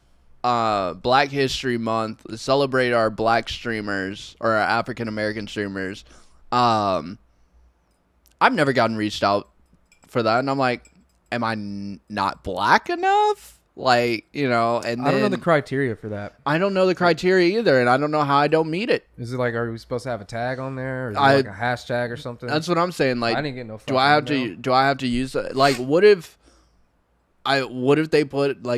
Speaker 3: Black History Month, celebrate our black streamers or our African American streamers. I've never gotten reached out for that, and I'm like, am I not black enough? Like, and
Speaker 2: I don't know the criteria for that.
Speaker 3: I don't know the criteria either, and I don't know how I don't meet it.
Speaker 2: Is it like, are we supposed to have a tag on there, or is it
Speaker 3: I-
Speaker 2: like a hashtag or something?
Speaker 3: That's what I'm saying. Like,
Speaker 2: I didn't get no.
Speaker 3: do I have
Speaker 2: fucking
Speaker 3: to?
Speaker 2: email.
Speaker 3: Do I have to use it? Like, what if they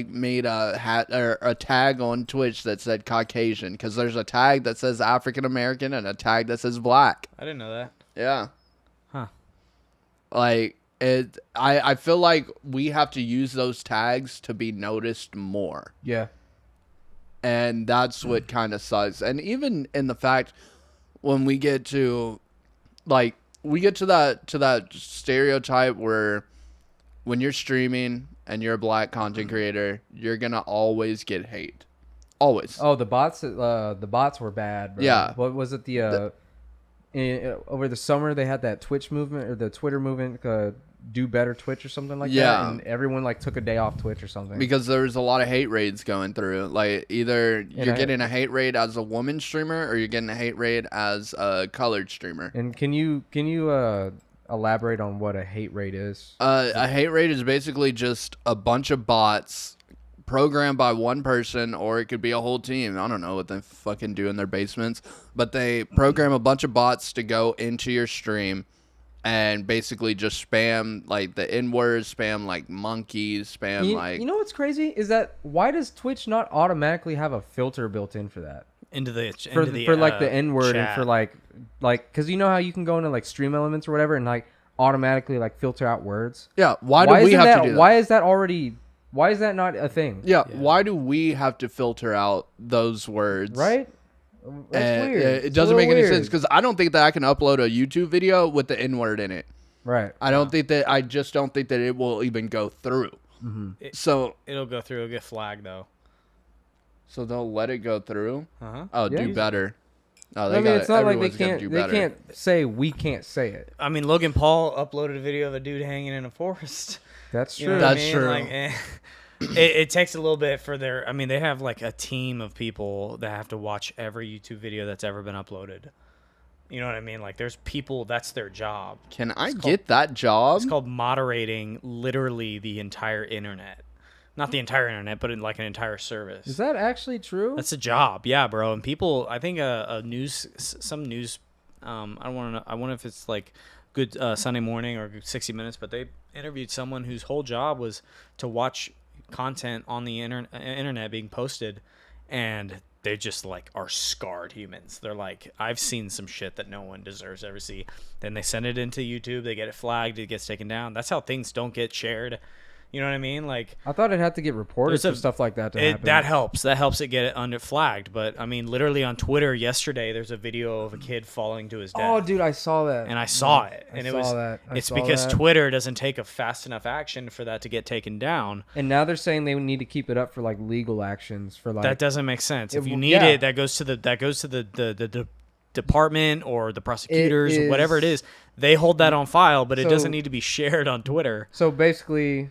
Speaker 3: made a hat or a tag on Twitch that said Caucasian? Because there's a tag that says African American and a tag that says black.
Speaker 1: I didn't know that.
Speaker 3: Yeah.
Speaker 1: Huh.
Speaker 3: Like it. I feel like we have to use those tags to be noticed more.
Speaker 2: Yeah.
Speaker 3: And that's what kind of sucks. And even in the fact when we get to that stereotype where when you're streaming and you're a black content creator, you're gonna always get hate. Always.
Speaker 2: Oh, the bots were bad, bro.
Speaker 3: Yeah.
Speaker 2: What was it? Over the summer they had that Twitch movement or the Twitter movement, do better Twitch or something like
Speaker 3: Yeah.
Speaker 2: that. And everyone like took a day off Twitch or something.
Speaker 3: Because there was a lot of hate raids going through. Like either you're
Speaker 2: I-
Speaker 3: getting a hate raid as a woman streamer or you're getting a hate raid as a colored streamer.
Speaker 2: And can you elaborate on what a hate rate is?
Speaker 3: A hate raid is basically just a bunch of bots programmed by one person, or it could be a whole team. I don't know what they fucking do in their basements, but they program a bunch of bots to go into your stream and basically just spam like the N-words, spam like monkeys, spam
Speaker 2: You know what's crazy is that why does Twitch not automatically have a filter built in for that? For the N word and for like because you know how you can go into like Stream Elements or whatever and like automatically like filter out words.
Speaker 3: Yeah, why do we
Speaker 2: isn't
Speaker 3: have to do that?
Speaker 2: Why is that not a thing?
Speaker 3: Yeah, why do we have to filter out those words?
Speaker 2: Right? That's
Speaker 3: And
Speaker 2: weird.
Speaker 3: it doesn't make any sense because I don't think that I can upload a YouTube video with the N-word in it.
Speaker 2: Right.
Speaker 3: I just don't think that it will even go through. So
Speaker 1: It'll go through. It'll get flagged though.
Speaker 3: So they'll let it go through.
Speaker 1: Uh-huh.
Speaker 3: Oh,
Speaker 2: Yeah.
Speaker 3: do better. Oh,
Speaker 2: I mean, it's not like they
Speaker 3: everyone's gotta
Speaker 2: can't.
Speaker 3: do
Speaker 2: They
Speaker 3: better.
Speaker 2: can't say we can't say it.
Speaker 1: I mean, Logan Paul uploaded a video of a dude hanging in a forest.
Speaker 2: That's
Speaker 1: You
Speaker 2: true.
Speaker 1: know what I
Speaker 3: That's
Speaker 1: mean?
Speaker 3: true.
Speaker 1: Like, it takes a little bit for their. I mean, they have like a team of people that have to watch every YouTube video that's ever been uploaded. You know what I mean? Like, there's people that's their job.
Speaker 3: Can I get that job?
Speaker 1: It's called moderating literally the entire internet. Not the entire internet, but in like an entire service.
Speaker 2: Is that actually true?
Speaker 1: That's a job, yeah, bro. And people, I think some news. I don't want to know. I wonder if it's like Good Sunday Morning or 60 Minutes, but they interviewed someone whose whole job was to watch content on the internet being posted, and they just like are scarred humans. They're like, I've seen some shit that no one deserves to ever see. Then they send it into YouTube, they get it flagged, it gets taken down. That's how things don't get shared. You know what I mean? Like,
Speaker 2: I thought it had to get reported for stuff like that to happen.
Speaker 1: that helps. That helps it get it under flagged. But I mean, literally on Twitter yesterday, there's a video of a kid falling to his death.
Speaker 2: Oh, dude, I saw that.
Speaker 1: And I saw it, and
Speaker 2: I
Speaker 1: it
Speaker 2: saw
Speaker 1: was.
Speaker 2: that. I
Speaker 1: It's
Speaker 2: saw
Speaker 1: because
Speaker 2: that.
Speaker 1: Twitter doesn't take a fast enough action for that to get taken down.
Speaker 2: And now they're saying they need to keep it up for like legal actions for like.
Speaker 1: That doesn't make sense. If you
Speaker 2: It-
Speaker 1: need
Speaker 2: yeah.
Speaker 1: it, that goes to the department or the prosecutors,
Speaker 2: is-
Speaker 1: whatever it is. They hold that on file, but it
Speaker 2: So-
Speaker 1: doesn't need to be shared on Twitter.
Speaker 2: So basically,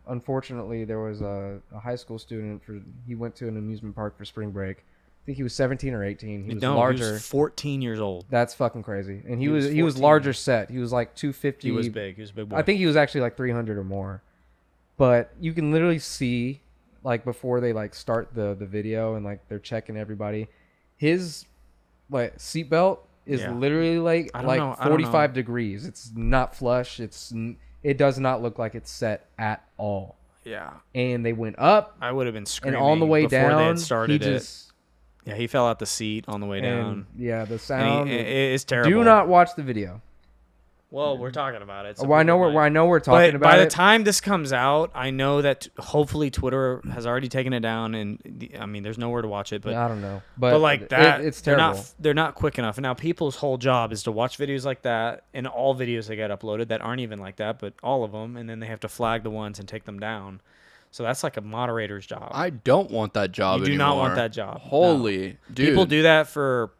Speaker 2: unfortunately, there was a high school student. He went to an amusement park for spring break. I think he was 17 or 18. He was
Speaker 1: No,
Speaker 2: larger.
Speaker 1: he was 14 years old.
Speaker 2: That's fucking crazy. And he
Speaker 1: He was
Speaker 2: was
Speaker 1: 14.
Speaker 2: larger set. He was like 250.
Speaker 1: He was big. He was a big boy.
Speaker 2: I think he was actually like 300 or more. But you can literally see, like, before they like start the video and like they're checking everybody, his like seatbelt is
Speaker 1: Yeah.
Speaker 2: literally like
Speaker 1: I don't know.
Speaker 2: 45 degrees. It's not flush. It does not look like it's set at all.
Speaker 1: Yeah,
Speaker 2: And they went up,
Speaker 1: I would have been
Speaker 2: and
Speaker 1: screaming
Speaker 2: on the way
Speaker 1: before they
Speaker 2: down,
Speaker 1: had started
Speaker 2: he
Speaker 1: it.
Speaker 2: just
Speaker 1: Yeah, he fell out the seat on the way
Speaker 2: and
Speaker 1: down.
Speaker 2: yeah, the
Speaker 1: And
Speaker 2: sound.
Speaker 1: it's terrible.
Speaker 2: Do not watch the video.
Speaker 1: Well, we're talking about it. so
Speaker 2: Well, I know
Speaker 1: people might-
Speaker 2: we're talking
Speaker 1: But
Speaker 2: about
Speaker 1: by
Speaker 2: it.
Speaker 1: the time this comes out, I know that hopefully Twitter has already taken it down, and I mean, there's nowhere to watch it. But
Speaker 2: I don't know,
Speaker 1: but like that,
Speaker 2: it's
Speaker 1: they're
Speaker 2: terrible.
Speaker 1: They're not quick enough. And now people's whole job is to watch videos like that, and all videos that get uploaded that aren't even like that, but all of them, and then they have to flag the ones and take them down. So that's like a moderator's job.
Speaker 3: I don't want that job
Speaker 1: You do
Speaker 3: anymore.
Speaker 1: not want that job.
Speaker 3: Holy dude.
Speaker 1: People do that for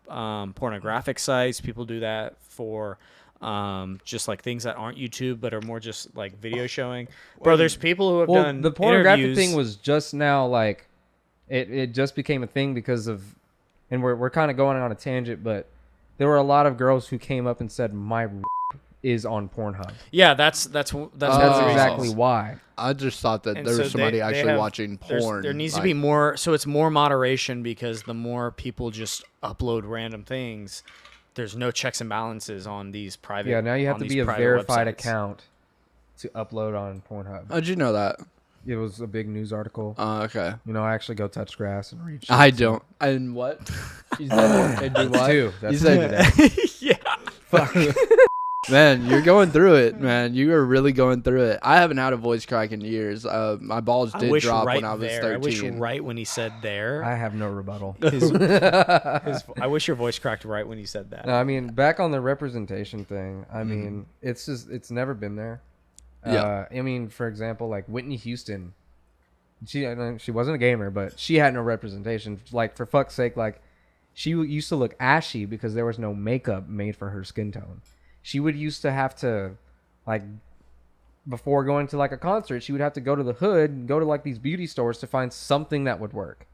Speaker 1: pornographic sites. People do that for just like things that aren't YouTube but are more just like video showing. Bro, there's people who have
Speaker 2: Well,
Speaker 1: done
Speaker 2: the pornographic
Speaker 1: interviews.
Speaker 2: thing was just now like it just became a thing because of, and we're kind of going on a tangent, but there were a lot of girls who came up and said my is on Pornhub.
Speaker 1: Yeah, that's
Speaker 2: That's
Speaker 1: one of the reasons.
Speaker 2: exactly why.
Speaker 3: I just thought that
Speaker 1: And
Speaker 3: there
Speaker 1: so
Speaker 3: was somebody
Speaker 1: they
Speaker 3: actually
Speaker 1: have-
Speaker 3: watching porn.
Speaker 1: There needs to
Speaker 3: like-
Speaker 1: be more, so it's more moderation, because the more people just upload random things, there's no checks and balances on these private.
Speaker 2: Yeah, now you have
Speaker 1: on
Speaker 2: to
Speaker 1: these
Speaker 2: be a
Speaker 1: private
Speaker 2: verified
Speaker 1: websites.
Speaker 2: account to upload on Pornhub.
Speaker 3: How'd you know that?
Speaker 2: It was a big news article.
Speaker 3: Okay.
Speaker 2: You know, I actually go touch grass and read. Shit,
Speaker 3: I
Speaker 2: so-
Speaker 3: don't. And what? You said and do what?
Speaker 2: Too. That's
Speaker 3: You said
Speaker 2: that.
Speaker 1: Yeah.
Speaker 3: Man, you're going through it, man. You are really going through it. I haven't had a voice crack in years. My balls
Speaker 1: I
Speaker 3: did
Speaker 1: wish
Speaker 3: drop
Speaker 1: right
Speaker 3: when I was
Speaker 1: there.
Speaker 3: 13.
Speaker 1: I wish right when he said there.
Speaker 2: I have no rebuttal.
Speaker 1: I wish your voice cracked right when you said that.
Speaker 2: No, I mean, back on the representation thing. I mean, it's never been there.
Speaker 3: Yeah.
Speaker 2: I mean, for example, like Whitney Houston, she wasn't a gamer, but she had no representation. Like, for fuck's sake, like she used to look ashy because there was no makeup made for her skin tone. She would used to have to, like, before going to like a concert, she would have to go to the hood and go to like these beauty stores to find something that would work.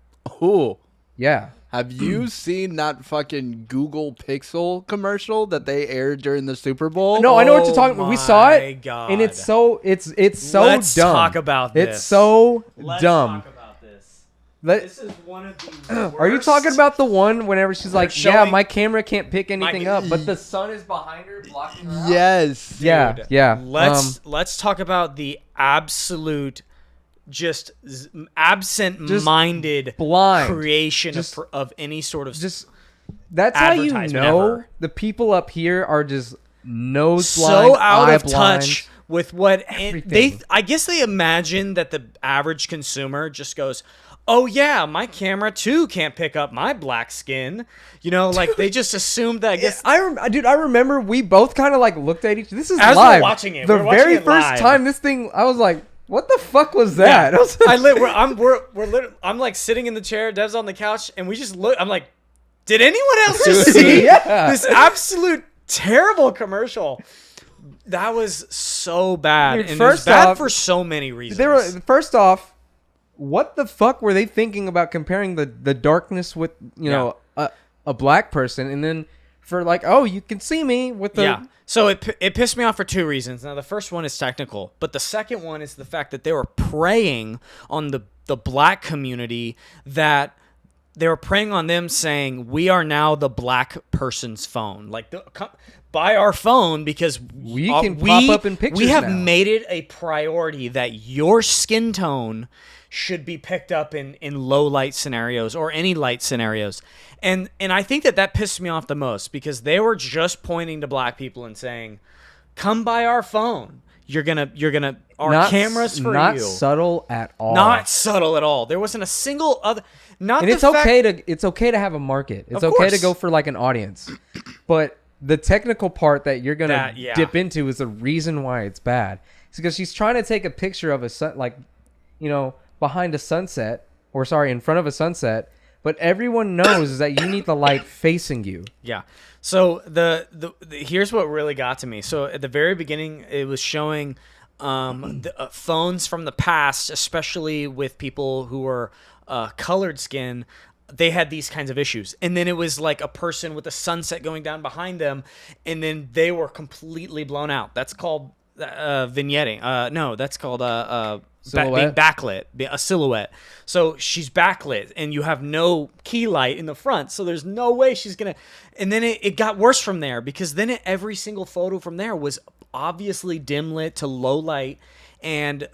Speaker 3: Ooh.
Speaker 2: Yeah.
Speaker 3: Have you seen that fucking Google Pixel commercial that they aired during the Super Bowl?
Speaker 2: No, I know what you're talking about. We saw
Speaker 1: my
Speaker 2: it,
Speaker 1: God.
Speaker 2: and it's so
Speaker 1: Let's
Speaker 2: dumb.
Speaker 1: talk about this.
Speaker 2: It's so
Speaker 1: Let's
Speaker 2: dumb.
Speaker 1: talk about this.
Speaker 2: Let-
Speaker 1: This is one of the
Speaker 2: Are you talking about the one whenever she's like, "Yeah,
Speaker 1: showing-
Speaker 2: my camera can't pick anything
Speaker 1: My-
Speaker 2: up, but the sun is behind her, blocking her out."
Speaker 3: Yes.
Speaker 2: Yeah,
Speaker 1: Dude,
Speaker 2: yeah.
Speaker 1: Let's talk about the absolute, just absent-minded,
Speaker 2: blind.
Speaker 1: creation
Speaker 2: Just-
Speaker 1: of any sort of.
Speaker 2: Just that's how you
Speaker 1: advertisement
Speaker 2: know
Speaker 1: ever.
Speaker 2: the people up here are just nose
Speaker 1: so
Speaker 2: blind,
Speaker 1: out
Speaker 2: eye
Speaker 1: of
Speaker 2: blind.
Speaker 1: touch with what
Speaker 2: Everything.
Speaker 1: I guess they imagine that the average consumer just goes, oh yeah, my camera too can't pick up my black skin. You know, like they just assumed that. I guess
Speaker 2: Dude, I remember we both kind of like looked at each. This is
Speaker 1: as
Speaker 2: live.
Speaker 1: we're watching it,
Speaker 2: The
Speaker 1: we're watching
Speaker 2: very
Speaker 1: it
Speaker 2: first
Speaker 1: live.
Speaker 2: time this thing, I was like, "What the fuck was that?"
Speaker 1: Yeah.
Speaker 2: I was
Speaker 1: I'm like sitting in the chair, Dev's on the couch, and we just look. I'm like, did anyone else just see
Speaker 2: Yeah.
Speaker 1: this absolute terrible commercial? That was so bad,
Speaker 2: Dude,
Speaker 1: and it
Speaker 2: first
Speaker 1: was bad
Speaker 2: off,
Speaker 1: for so many reasons.
Speaker 2: They were first off. What the fuck were they thinking about comparing the darkness with a black person, and then for like, oh, you can see me with the
Speaker 1: Yeah. So it pissed me off for two reasons. Now, the first one is technical, but the second one is the fact that they were preying on the black community, that they were preying on them, saying, we are now the black person's phone. Like, buy our phone because
Speaker 2: We can pop up in pictures
Speaker 1: We have
Speaker 2: now.
Speaker 1: made it a priority that your skin tone should be picked up in low light scenarios or any light scenarios. And I think that pissed me off the most, because they were just pointing to black people and saying, come buy our phone. You're gonna our cameras for
Speaker 2: not
Speaker 1: you.
Speaker 2: subtle at all.
Speaker 1: Not subtle at all. There wasn't a single other. Not
Speaker 2: And
Speaker 1: the
Speaker 2: it's
Speaker 1: fact,
Speaker 2: okay to have a market. It's
Speaker 1: Of
Speaker 2: okay to
Speaker 1: course.
Speaker 2: go for like an audience. But the technical part that you're gonna
Speaker 1: That, yeah.
Speaker 2: dip into is the reason why it's bad. It's because she's trying to take a picture of a sun, like, behind a sunset, or sorry, in front of a sunset. But everyone knows is that you need the light facing you.
Speaker 1: Yeah. So the here's what really got to me. So at the very beginning, it was showing phones from the past, especially with people who were colored skin. They had these kinds of issues. And then it was like a person with a sunset going down behind them, and then they were completely blown out. That's called vignetting. No, that's called being
Speaker 2: Silhouette?
Speaker 1: backlit, a silhouette. So she's backlit, and you have no key light in the front, so there's no way she's gonna. And then it got worse from there, because then every single photo from there was obviously dim lit to low light, and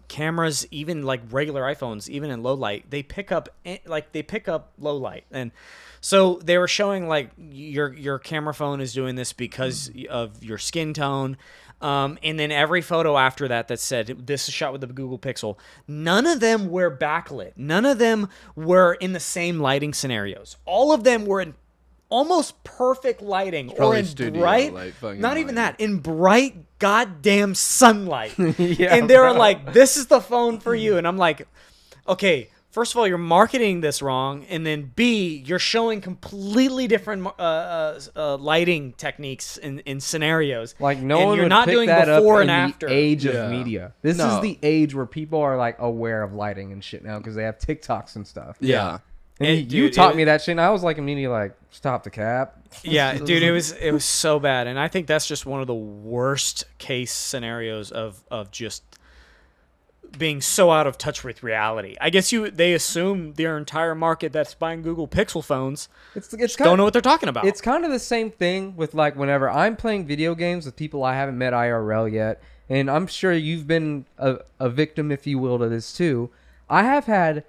Speaker 1: cameras, even like regular iPhones, even in low light, they pick up low light. And so they were showing like your camera phone is doing this because of your skin tone. And then every photo after that said, this is shot with the Google Pixel. None of them were backlit. None of them were in the same lighting scenarios. All of them were in almost perfect lighting, or
Speaker 3: probably
Speaker 1: in
Speaker 3: studio
Speaker 1: bright,
Speaker 3: light, fucking
Speaker 1: not even
Speaker 3: light.
Speaker 1: that, in bright goddamn sunlight.
Speaker 2: Yeah,
Speaker 1: and they were
Speaker 2: bro.
Speaker 1: like, this is the phone for you. And I'm like, okay, first of all, you're marketing this wrong, and then B, you're showing completely different lighting techniques in scenarios.
Speaker 2: Like no
Speaker 1: and
Speaker 2: one
Speaker 1: you're
Speaker 2: would
Speaker 1: not
Speaker 2: pick
Speaker 1: doing
Speaker 2: that
Speaker 1: before
Speaker 2: up
Speaker 1: and
Speaker 2: in
Speaker 1: after.
Speaker 2: the age
Speaker 3: Yeah.
Speaker 2: of media. This
Speaker 3: No.
Speaker 2: is the age where people are like aware of lighting and shit now because they have TikToks and stuff.
Speaker 3: Yeah.
Speaker 2: And
Speaker 1: Dude,
Speaker 2: you taught me that shit, and I was like immediately like, stop the cap.
Speaker 1: Yeah, dude, it was so bad, and I think that's just one of the worst case scenarios of just being so out of touch with reality. I guess they assume their entire market that's buying Google Pixel phones
Speaker 2: It's
Speaker 1: don't know what they're talking about.
Speaker 2: It's kind of the same thing with like whenever I'm playing video games with people I haven't met IRL yet, and I'm sure you've been a victim, if you will, to this too. I have had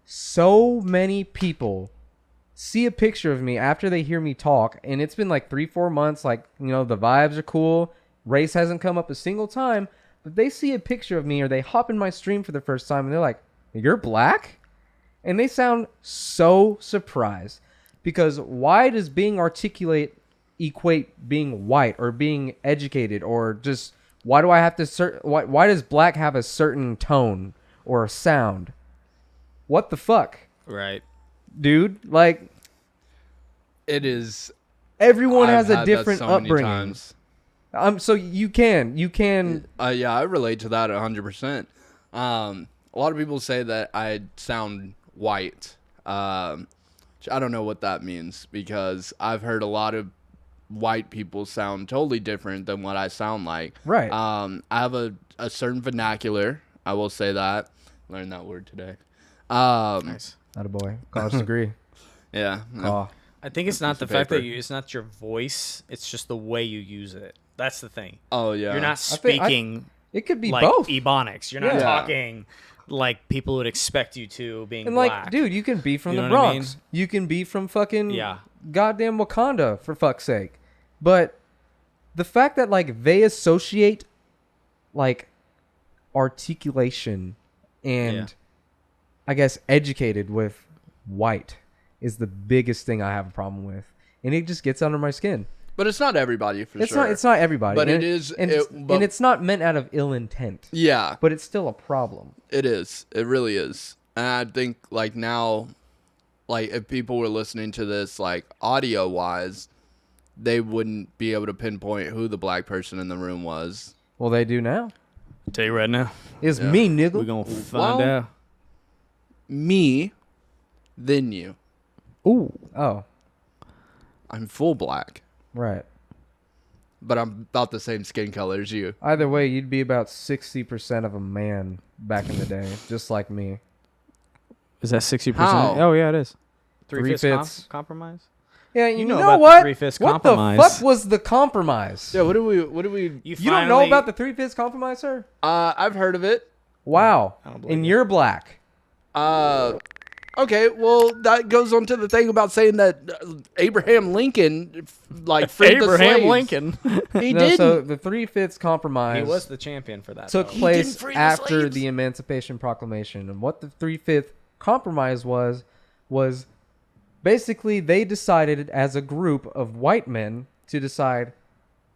Speaker 2: so many people see a picture of me after they hear me talk, and it's been like 3-4 months. Like, the vibes are cool. Race hasn't come up a single time, but they see a picture of me or they hop in my stream for the first time and they're like, "You're black?" And they sound so surprised, because why does being articulate equate being white or being educated, or just why do I have to why does black have a certain tone or a sound? What the fuck,
Speaker 1: right.
Speaker 2: dude? Like,
Speaker 3: It is.
Speaker 2: everyone
Speaker 3: I've
Speaker 2: has a
Speaker 3: had that
Speaker 2: different
Speaker 3: so many
Speaker 2: upbringing.
Speaker 3: times.
Speaker 2: So you can
Speaker 3: Yeah, I relate to that 100%. A lot of people say that I sound white. Which I don't know what that means, because I've heard a lot of white people sound totally different than what I sound like.
Speaker 2: Right.
Speaker 3: I have a certain vernacular. I will say that. Learned that word today.
Speaker 1: Nice.
Speaker 2: not a boy college degree.
Speaker 3: Yeah. No.
Speaker 2: Oh,
Speaker 1: I think it's not
Speaker 3: Piece
Speaker 1: the
Speaker 3: of
Speaker 1: fact that
Speaker 3: paper.
Speaker 1: it's not your voice, it's just the way you use it. That's the thing.
Speaker 3: Oh, yeah.
Speaker 1: You're not
Speaker 2: think-
Speaker 1: speaking
Speaker 2: it could be
Speaker 1: like
Speaker 2: both.
Speaker 1: Ebonics. You're not
Speaker 2: Yeah.
Speaker 1: talking like people would expect you to, being
Speaker 2: And
Speaker 1: black.
Speaker 2: like, dude, you can be from
Speaker 1: You
Speaker 2: the
Speaker 1: know what I mean?
Speaker 2: Bronx. You can be from fucking
Speaker 1: Yeah.
Speaker 2: goddamn Wakanda, for fuck's sake. But the fact that like they associate like articulation and I guess, educated with white is the biggest thing I have a problem with. And it just gets under my skin.
Speaker 3: But it's not everybody, for
Speaker 2: It's
Speaker 3: sure.
Speaker 2: It's not everybody.
Speaker 3: But
Speaker 2: and
Speaker 3: it is...
Speaker 2: And, and it's not meant out of ill intent.
Speaker 3: Yeah.
Speaker 2: But it's still a problem.
Speaker 3: It is. It really is. And I think, like, now, like, if people were listening to this, like, audio-wise, they wouldn't be able to pinpoint who the black person in the room was.
Speaker 2: Well, they do now.
Speaker 1: I'll tell you right now.
Speaker 2: It's me, nigga.
Speaker 1: We're going to find out.
Speaker 3: Me, then you.
Speaker 2: Ooh. Oh,
Speaker 3: I'm full black,
Speaker 2: right.
Speaker 3: but I'm about the same skin color as you.
Speaker 2: Either way, you'd be about 60% of a man back in the day, just like me.
Speaker 1: Is that 60%?
Speaker 3: How?
Speaker 1: Oh, yeah, it is.
Speaker 2: Three-fifths.
Speaker 1: Compromise?
Speaker 2: Yeah, you
Speaker 1: know
Speaker 2: know
Speaker 1: about
Speaker 2: what?
Speaker 1: the three-fifths
Speaker 2: What
Speaker 1: compromise.
Speaker 2: the fuck was the compromise?
Speaker 3: Yeah, what do we?
Speaker 2: You don't know about the 3/5 compromise, sir?
Speaker 3: I've heard of it.
Speaker 2: Wow.
Speaker 1: I don't believe
Speaker 2: And
Speaker 1: it.
Speaker 2: you're black.
Speaker 3: Okay, well, that goes on to the thing about saying that Abraham Lincoln, like, freed the slaves.
Speaker 1: Abraham Lincoln.
Speaker 3: He
Speaker 2: No,
Speaker 3: didn't.
Speaker 2: So the 3/5 compromise
Speaker 1: He was the champion for that.
Speaker 2: took
Speaker 1: though.
Speaker 2: place
Speaker 3: didn't free the
Speaker 2: after
Speaker 3: slaves.
Speaker 2: the Emancipation Proclamation. And what the 3/5 compromise was basically they decided as a group of white men to decide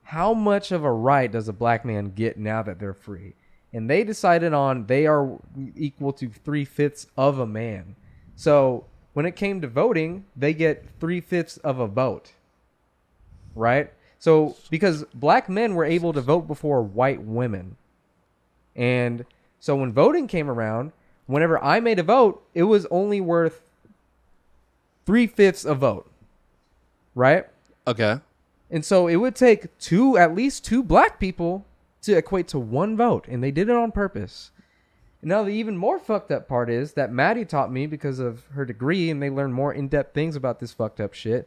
Speaker 2: how much of a right does a black man get now that they're free. And they decided on they are equal to 3/5 of a man. So when it came to voting, they get 3/5 of a vote. Right? So because black men were able to vote before white women. And so when voting came around, whenever I made a vote, it was only worth 3/5 a vote. Right?
Speaker 3: Okay.
Speaker 2: And so it would take at least two black people to equate to one vote. And they did it on purpose. Now, the even more fucked up part is that Maddie taught me because of her degree, and they learned more in-depth things about this fucked up shit,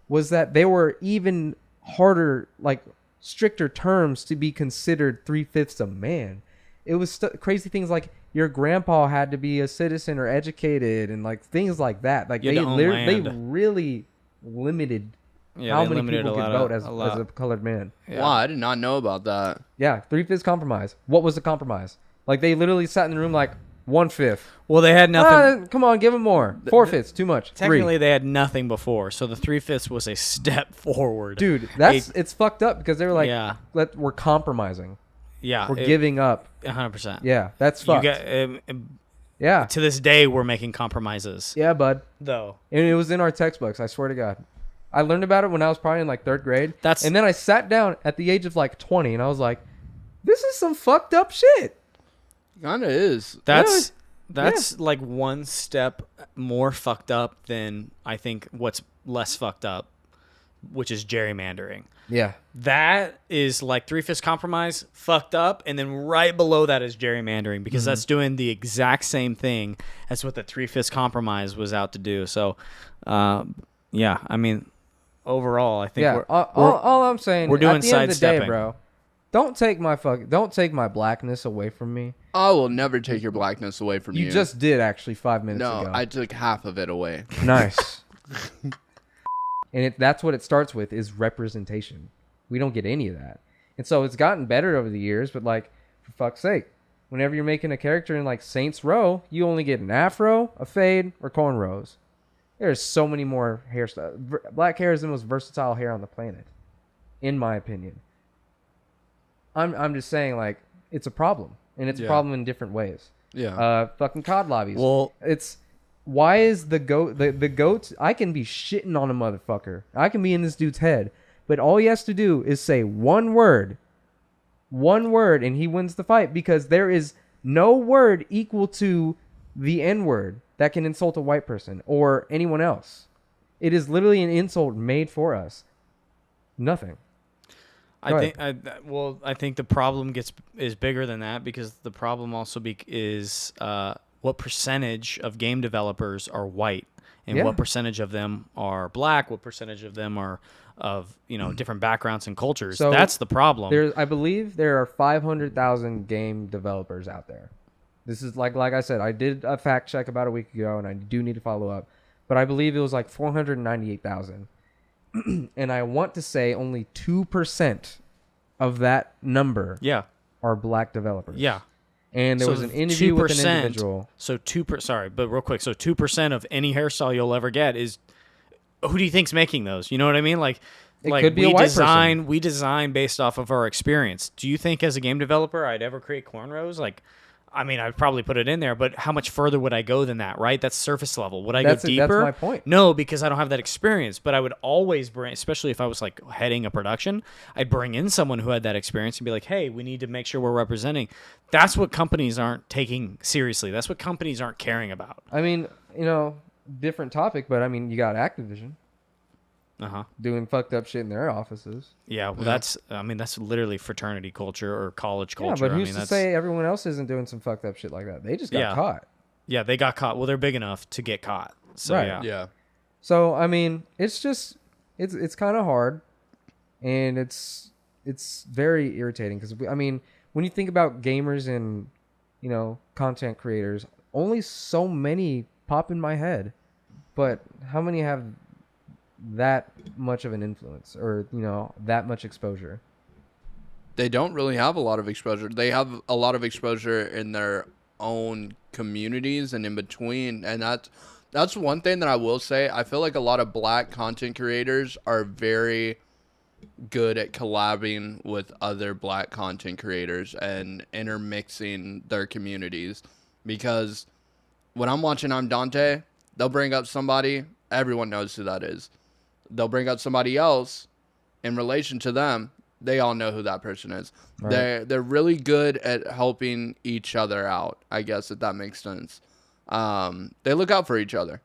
Speaker 2: was that there were even harder, like, stricter terms to be considered 3/5 a man. It was crazy things like your grandpa had to be a citizen or educated and, like, things like that. Like,
Speaker 1: You had to own
Speaker 2: they
Speaker 1: land.
Speaker 2: really limited
Speaker 1: Yeah,
Speaker 2: how
Speaker 1: they
Speaker 2: many
Speaker 1: limited
Speaker 2: people
Speaker 1: a
Speaker 2: could
Speaker 1: lot
Speaker 2: vote
Speaker 1: of-
Speaker 2: as
Speaker 1: a lot.
Speaker 2: a colored man.
Speaker 1: Yeah.
Speaker 3: Wow, I did not know about that.
Speaker 2: Yeah, 3/5 compromise. What was the compromise? Like, they literally sat in the room like 1/5.
Speaker 1: Well, they had nothing.
Speaker 2: Come on, give them more. 4/5, too much.
Speaker 1: Technically,
Speaker 2: 3.
Speaker 1: they had nothing before, so the 3/5 was a step forward.
Speaker 2: Dude, it's fucked up because they were like,
Speaker 1: Yeah.
Speaker 2: we're compromising.
Speaker 1: Yeah,
Speaker 2: We're giving up.
Speaker 1: 100%.
Speaker 2: Yeah, that's
Speaker 1: You
Speaker 2: fucked.
Speaker 1: get,
Speaker 2: Yeah.
Speaker 1: to this day, we're making compromises.
Speaker 2: Yeah, bud.
Speaker 1: Though
Speaker 2: And it was in our textbooks, I swear to God. I learned about it when I was probably in like 3rd grade. And then I sat down at the age of like 20 and I was like, this is some fucked up shit.
Speaker 3: Kinda is.
Speaker 1: that's like one step more fucked up than I think what's less fucked up, which is gerrymandering.
Speaker 2: Yeah.
Speaker 1: That is like 3/5 compromise, fucked up, and then right below that is gerrymandering because that's doing the exact same thing as what the 3/5 compromise was out to do. So, yeah, I mean, overall, I think
Speaker 2: Yeah. All I'm saying,
Speaker 1: we're doing
Speaker 2: at the end of the day,
Speaker 1: sidestepping.
Speaker 2: bro, don't take my blackness away from me.
Speaker 3: I will never take your blackness away from you.
Speaker 2: You just did actually 5 minutes
Speaker 3: No,
Speaker 2: ago.
Speaker 3: I took half of it away.
Speaker 2: Nice. And that's what it starts with is representation. We don't get any of that. And so it's gotten better over the years, but like, for fuck's sake, whenever you're making a character in like Saints Row, you only get an afro, a fade, or cornrows. There's so many more hairstyles. Black hair is the most versatile hair on the planet, in my opinion. I'm just saying, like, it's a problem. And it's a problem in different ways.
Speaker 3: Yeah.
Speaker 2: Fucking COD lobbies.
Speaker 1: Well,
Speaker 2: Why is the goat? I can be shitting on a motherfucker. I can be in this dude's head, but all he has to do is say one word, and he wins the fight because there is no word equal to the N-word that can insult a white person or anyone else. It is literally an insult made for us. Nothing.
Speaker 1: I think the problem is bigger than that because the problem also is what percentage of game developers are white and what percentage of them are black, what percentage of them are of different backgrounds and cultures.
Speaker 2: So
Speaker 1: that's the problem.
Speaker 2: I believe there are 500,000 game developers out there. This is like I said, I did a fact check about a week ago, and I do need to follow up. But I believe it was like 498,000. And I want to say only 2% of that number
Speaker 1: Yeah.
Speaker 2: are black developers.
Speaker 1: Yeah.
Speaker 2: And there was an interview with an individual.
Speaker 1: So sorry, but real quick. So 2% of any hairstyle you'll ever get is who do you think's making those? You know what I mean? Like
Speaker 2: could be a white person.
Speaker 1: We design based off of our experience. Do you think as a game developer I'd ever create cornrows? Like, I mean, I'd probably put it in there, but how much further would I go than that, right? That's surface level. Would I go deeper?
Speaker 2: That's my point.
Speaker 1: No, because I don't have that experience. But I would always bring, especially if I was like heading a production, I'd bring in someone who had that experience and be like, hey, we need to make sure we're representing. That's what companies aren't taking seriously. That's what companies aren't caring about.
Speaker 2: I mean, different topic, but I mean, you got Activision doing fucked up shit in their offices.
Speaker 1: Yeah, well, that's literally fraternity culture or college culture.
Speaker 2: Yeah, but who's to say everyone else isn't doing some fucked up shit like that? They just got caught.
Speaker 1: Yeah, they got caught. Well, they're big enough to get caught. So,
Speaker 2: right.
Speaker 3: Yeah.
Speaker 2: So, I mean, it's just, it's kind of hard, and it's very irritating because, I mean, when you think about gamers and, content creators, only so many pop in my head, but how many have that much of an influence or that much exposure?
Speaker 3: They don't really have a lot of exposure. They have a lot of exposure in their own communities and in between, and that's one thing that I will say. I feel like a lot of black content creators are very good at collabing with other black content creators and intermixing their communities, because when I'm watching I'm Dante, they'll bring up somebody, everyone knows who that is. They'll bring up somebody else in relation to them. They all know who that person is. Right. They're really good at helping each other out, I guess, if that makes sense. They look out for each other.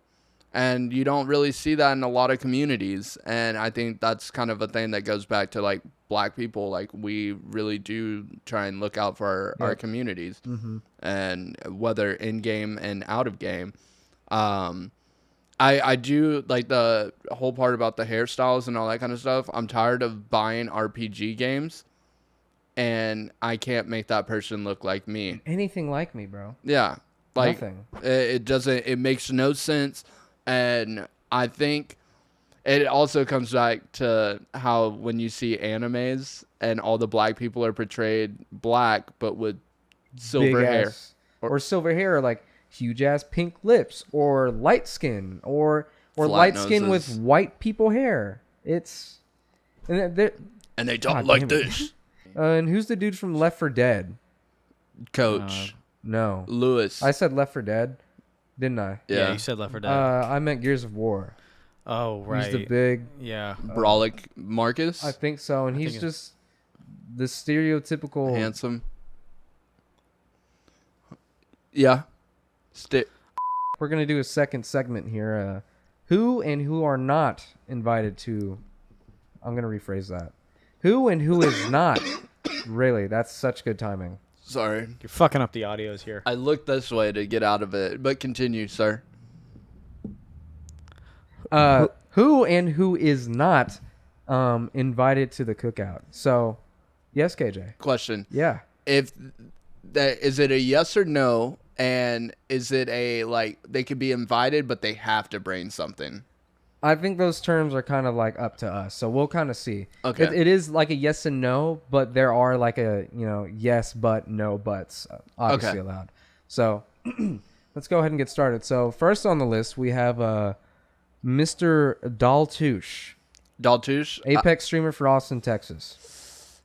Speaker 3: And you don't really see that in a lot of communities. And I think that's kind of a thing that goes back to, like, black people. Like, we really do try and look out for our communities. Mm-hmm. And whether in-game and out-of-game. I do like the whole part about the hairstyles and all that kind of stuff. I'm tired of buying RPG games, and I can't make that person look like me.
Speaker 2: Anything like me, bro.
Speaker 3: Yeah. Like,
Speaker 2: nothing.
Speaker 3: It doesn't, it makes no sense. And I think it also comes back to how when you see animes and all the black people are portrayed black, but with silver hair.
Speaker 2: Or silver hair, like huge ass pink lips, or light skin, or light skin with white people hair. It's and
Speaker 3: they talk like this.
Speaker 2: And who's the dude from Left 4 Dead?
Speaker 3: Coach.
Speaker 2: No.
Speaker 3: Lewis.
Speaker 2: I said Left 4 Dead, didn't I?
Speaker 1: Yeah, you said Left 4 Dead.
Speaker 2: I meant Gears of War.
Speaker 1: Oh, right.
Speaker 2: He's the big
Speaker 3: Brolic Marcus.
Speaker 2: I think so, and he's just the stereotypical
Speaker 3: handsome. Yeah.
Speaker 2: We're going to do a second segment here. Who and who are not invited to... I'm going to rephrase that. Who and who is not... Really, that's such good timing.
Speaker 3: Sorry.
Speaker 1: You're fucking up the audios here.
Speaker 3: I looked this way to get out of it, but continue, sir.
Speaker 2: Who and who is not invited to the cookout? So, yes, KJ.
Speaker 3: Question.
Speaker 2: Yeah.
Speaker 3: If that is it a yes or no? And is it a, like, they could be invited, but they have to bring something?
Speaker 2: I think those terms are kind of like up to us. So we'll kind of see. Okay. It is like a yes and no, but there are like a, yes, but, no, buts obviously allowed. So let's go ahead and get started. So first on the list, we have Mr. Daltouche.
Speaker 3: Daltouche?
Speaker 2: Apex streamer for Austin, Texas.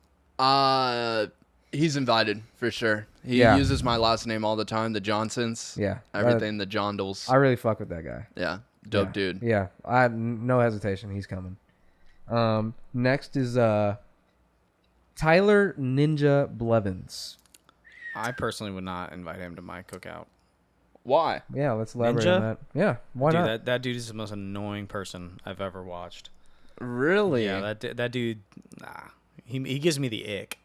Speaker 3: He's invited for sure. He uses my last name all the time, the Johnsons.
Speaker 2: Yeah.
Speaker 3: Everything, the Jondals.
Speaker 2: I really fuck with that guy.
Speaker 3: Yeah. Dope dude.
Speaker 2: Yeah. I had no hesitation. He's coming. Next is Tyler Ninja Blevins.
Speaker 1: I personally would not invite him to my cookout.
Speaker 3: Why?
Speaker 2: Yeah, let's elaborate on that. Yeah, why not?
Speaker 1: That dude is the most annoying person I've ever watched.
Speaker 3: Really?
Speaker 1: Yeah, that dude, he gives me the ick.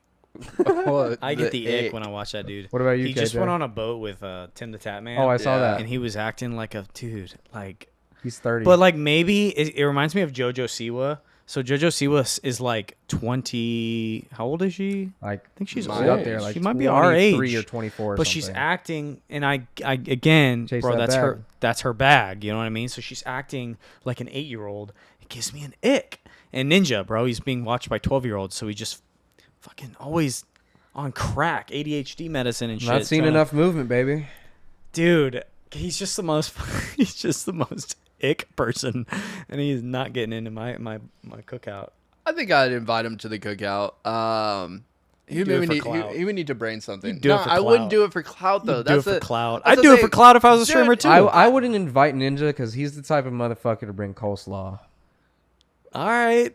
Speaker 1: I get the ick when I watch that dude.
Speaker 2: What about you,
Speaker 1: He
Speaker 2: KJ?
Speaker 1: just went on a boat with TimTheTatMan.
Speaker 2: Oh, I saw that.
Speaker 1: And he was acting like a dude. Like,
Speaker 2: he's 30.
Speaker 1: But like maybe it reminds me of JoJo Siwa. So JoJo Siwa is like 20. How old is she?
Speaker 2: I
Speaker 1: think she's
Speaker 2: old. Up there. Like
Speaker 1: she might be our age.
Speaker 2: 23 or 24 or
Speaker 1: but
Speaker 2: something.
Speaker 1: she's acting, and I again,
Speaker 2: Chase
Speaker 1: bro,
Speaker 2: that
Speaker 1: that's her bag. You know what I mean? So she's acting like an 8-year-old. It gives me an ick. And Ninja, bro, he's being watched by 12-year-olds, so he just fucking always on crack, ADHD medicine and shit.
Speaker 2: Not seen enough movement, baby.
Speaker 1: Dude, he's just the most ick person, and he's not getting into my cookout.
Speaker 3: I think I'd invite him to the cookout. He would need to brain something.
Speaker 1: do it for
Speaker 3: I
Speaker 1: clout.
Speaker 3: wouldn't do it for clout though.
Speaker 1: Do it for clout.
Speaker 3: that's
Speaker 1: I'd
Speaker 3: the
Speaker 1: do it for
Speaker 3: thing.
Speaker 1: clout if I was a
Speaker 3: Dude,
Speaker 1: streamer too.
Speaker 2: I wouldn't invite Ninja because he's the type of motherfucker to bring coleslaw.
Speaker 1: All right,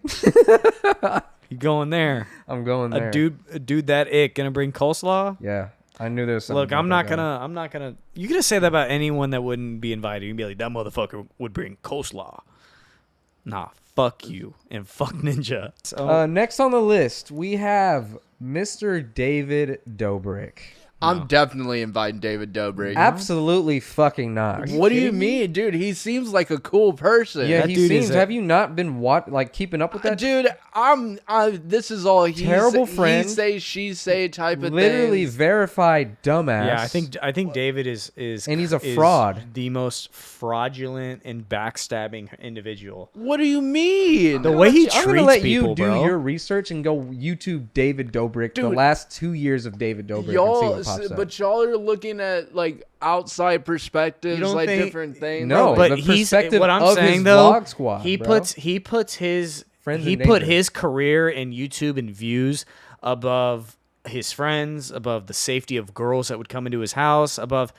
Speaker 1: you going there?
Speaker 2: I'm going there.
Speaker 1: A dude that ick gonna bring coleslaw?
Speaker 2: Yeah, I knew there was something.
Speaker 1: Look, I'm not gonna. You gonna say that about anyone that wouldn't be invited? You can be like, that motherfucker would bring coleslaw. Nah, fuck you and fuck Ninja. So,
Speaker 2: Next on the list, we have Mr. David Dobrik.
Speaker 3: I'm definitely inviting David Dobrik.
Speaker 2: Absolutely fucking not.
Speaker 3: What do you mean, dude? He seems like a cool person.
Speaker 2: Yeah,
Speaker 1: That
Speaker 2: he
Speaker 1: dude
Speaker 2: seems.
Speaker 1: is
Speaker 2: Have you not been keeping up with that?
Speaker 3: Dude, this is all
Speaker 2: Terrible friend.
Speaker 3: He say, she say type of
Speaker 2: Literally
Speaker 3: things.
Speaker 2: verified dumbass.
Speaker 1: yeah, I think David is
Speaker 2: And he's a fraud.
Speaker 1: The most fraudulent and backstabbing individual.
Speaker 3: What do you mean?
Speaker 1: The way he
Speaker 2: I'm gonna
Speaker 1: treats
Speaker 2: let
Speaker 1: people,
Speaker 2: you do
Speaker 1: bro.
Speaker 2: your research and go YouTube David Dobrik, the
Speaker 3: Dude,
Speaker 2: last 2 years of David Dobrik, and see
Speaker 3: y'all,
Speaker 2: what pops up.
Speaker 3: but y'all are looking at like outside perspectives,
Speaker 1: You don't
Speaker 3: like
Speaker 1: think-
Speaker 3: different things.
Speaker 2: No,
Speaker 1: but
Speaker 2: the
Speaker 1: he's
Speaker 2: perspective
Speaker 1: what I'm
Speaker 2: of
Speaker 1: saying
Speaker 2: his
Speaker 1: though.
Speaker 2: vlog squad,
Speaker 1: he
Speaker 2: bro.
Speaker 1: puts his
Speaker 2: Friends
Speaker 1: he
Speaker 2: and
Speaker 1: put
Speaker 2: neighbors.
Speaker 1: his career in YouTube and views above his friends, above the safety of girls that would come into his house, above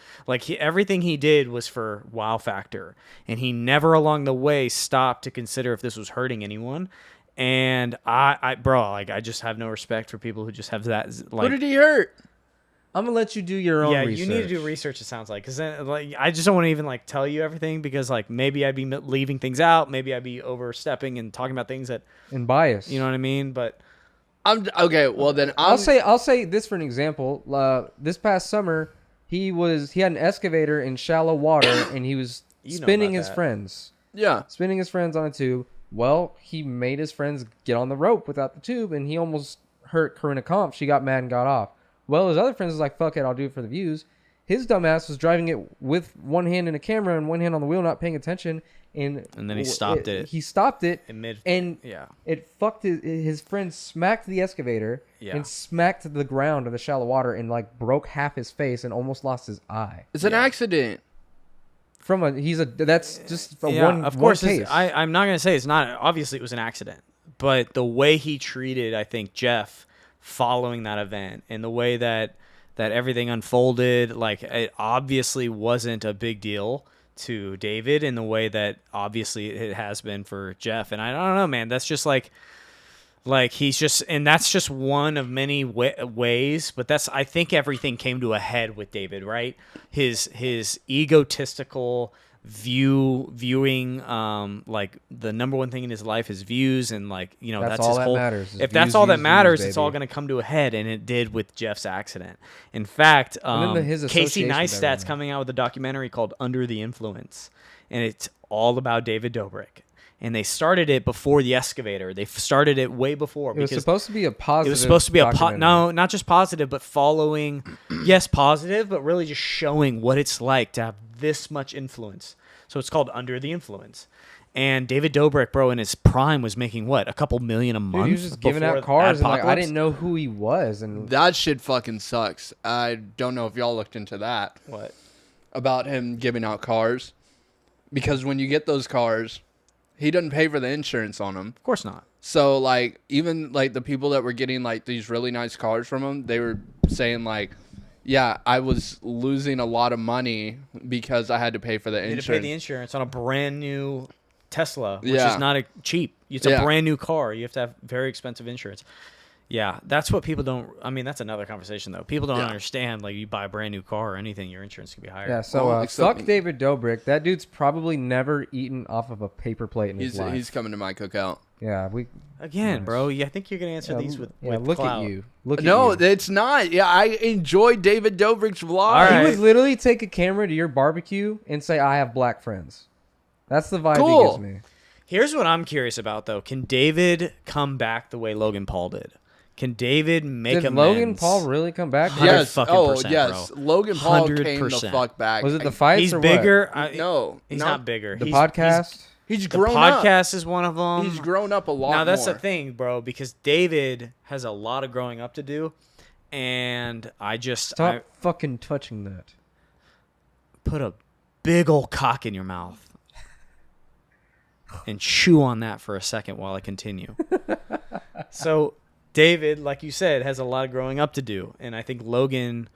Speaker 1: everything he did was for wow factor, and he never along the way stopped to consider if this was hurting anyone. And I just have no respect for people who just have that.
Speaker 3: What did he hurt?
Speaker 2: I'm gonna let you do your own research.
Speaker 1: You need to do research. It sounds like, because then I just don't want to even tell you everything, because maybe I'd be leaving things out, maybe I'd be overstepping and talking about things that
Speaker 2: And bias.
Speaker 1: you know what I mean. But
Speaker 3: I'm okay. Well, then
Speaker 2: I'll say this for an example. This past summer, he had an excavator in shallow water, and he was
Speaker 1: You know
Speaker 2: spinning
Speaker 1: about
Speaker 2: his
Speaker 1: that.
Speaker 2: friends.
Speaker 3: Yeah.
Speaker 2: Spinning his friends on a tube. Well, he made his friends get on the rope without the tube, and he almost hurt Karina Kampf. She got mad and got off. Well, his other friends was like, fuck it, I'll do it for the views. His dumbass was driving it with one hand in the camera and one hand on the wheel, not paying attention. And
Speaker 1: then he stopped it.
Speaker 2: He stopped it.
Speaker 1: yeah.
Speaker 2: It fucked his friend, smacked the excavator and smacked the ground of the shallow water and broke half his face and almost lost his eye.
Speaker 3: It's an accident.
Speaker 2: That's just a
Speaker 1: yeah,
Speaker 2: one.
Speaker 1: of course.
Speaker 2: one case.
Speaker 1: I'm not gonna say it's not. Obviously, it was an accident, but the way he treated, I think, Jeff following that event, and the way that everything unfolded, it obviously wasn't a big deal to David in the way that obviously it has been for Jeff. And I don't know, man. That's just he's just, and that's just one of many ways. But I think everything came to a head with David, right? His egotistical viewing, the number one thing in his life is views, and that's
Speaker 2: all
Speaker 1: his
Speaker 2: that
Speaker 1: whole.
Speaker 2: matters, is
Speaker 1: If that's
Speaker 2: views,
Speaker 1: all that
Speaker 2: views,
Speaker 1: matters,
Speaker 2: views,
Speaker 1: it's all
Speaker 2: baby.
Speaker 1: going to come to a head, and it did with Jeff's accident. In fact,
Speaker 2: And then his
Speaker 1: Casey
Speaker 2: association with
Speaker 1: Neistat's
Speaker 2: everything.
Speaker 1: coming out with a documentary called Under the Influence, and it's all about David Dobrik. And they started it before the excavator. They started it way before.
Speaker 2: It was
Speaker 1: because
Speaker 2: supposed to be a positive.
Speaker 1: it was supposed to be
Speaker 2: documentary.
Speaker 1: no, not just positive, but following, yes, positive, but really just showing what it's like to have this much influence. So it's called Under the Influence. And David Dobrik, bro, in his prime was making what, a couple million a month?
Speaker 2: Dude, he was just giving
Speaker 1: before
Speaker 2: out cars, and I
Speaker 1: Apocalypse?
Speaker 2: didn't know who he was, and
Speaker 3: That shit fucking sucks. I don't know if y'all looked into that.
Speaker 1: What?
Speaker 3: About him giving out cars. Because when you get those cars, he doesn't pay for the insurance on them.
Speaker 1: Of course not.
Speaker 3: So, even, the people that were getting, these really nice cars from him, they were saying, yeah, I was losing a lot of money because I had to pay for the
Speaker 1: You had to
Speaker 3: insurance.
Speaker 1: pay the insurance on a brand new Tesla, which
Speaker 3: Yeah.
Speaker 1: is not cheap. It's a brand new car. You have to have very expensive insurance. Yeah, that's what people don't. I mean, that's another conversation though. People don't understand. You buy a brand new car or anything, your insurance can be higher.
Speaker 2: yeah. So
Speaker 3: Well, except-
Speaker 2: fuck David Dobrik. That dude's probably never eaten off of a paper plate in his life.
Speaker 3: He's coming to my cookout.
Speaker 2: Yeah, we.
Speaker 1: Again,
Speaker 2: Nice.
Speaker 1: bro. I think you're gonna answer these with
Speaker 2: look
Speaker 1: clout.
Speaker 2: at you. Look
Speaker 3: No,
Speaker 2: at you.
Speaker 3: it's not. Yeah, I enjoy David Dobrik's vlog.
Speaker 1: All right.
Speaker 2: He would literally take a camera to your barbecue and say, "I have black friends." That's the vibe he
Speaker 3: Cool.
Speaker 2: gives me.
Speaker 1: Here's what I'm curious about though. Can David come back the way Logan Paul did? Can David make
Speaker 2: Did
Speaker 1: amends?
Speaker 2: Logan Paul really come back?
Speaker 3: Yes.
Speaker 1: 100%
Speaker 3: Yes.
Speaker 1: bro.
Speaker 3: Logan Paul came the
Speaker 1: 100%.
Speaker 3: fuck back.
Speaker 2: Was it the fights
Speaker 1: He's
Speaker 2: or what?
Speaker 1: bigger.
Speaker 3: No,
Speaker 1: he's
Speaker 3: no.
Speaker 1: not bigger.
Speaker 2: The
Speaker 1: He's-
Speaker 2: podcast.
Speaker 3: He's
Speaker 1: The
Speaker 3: grown up.
Speaker 1: podcast is one of them.
Speaker 3: He's grown up a lot
Speaker 1: Now that's
Speaker 3: more.
Speaker 1: the thing, bro, because David has a lot of growing up to do, and I
Speaker 2: Stop fucking touching that.
Speaker 1: put a big old cock in your mouth and chew on that for a second while I continue. So David, like you said, has a lot of growing up to do, and I think Logan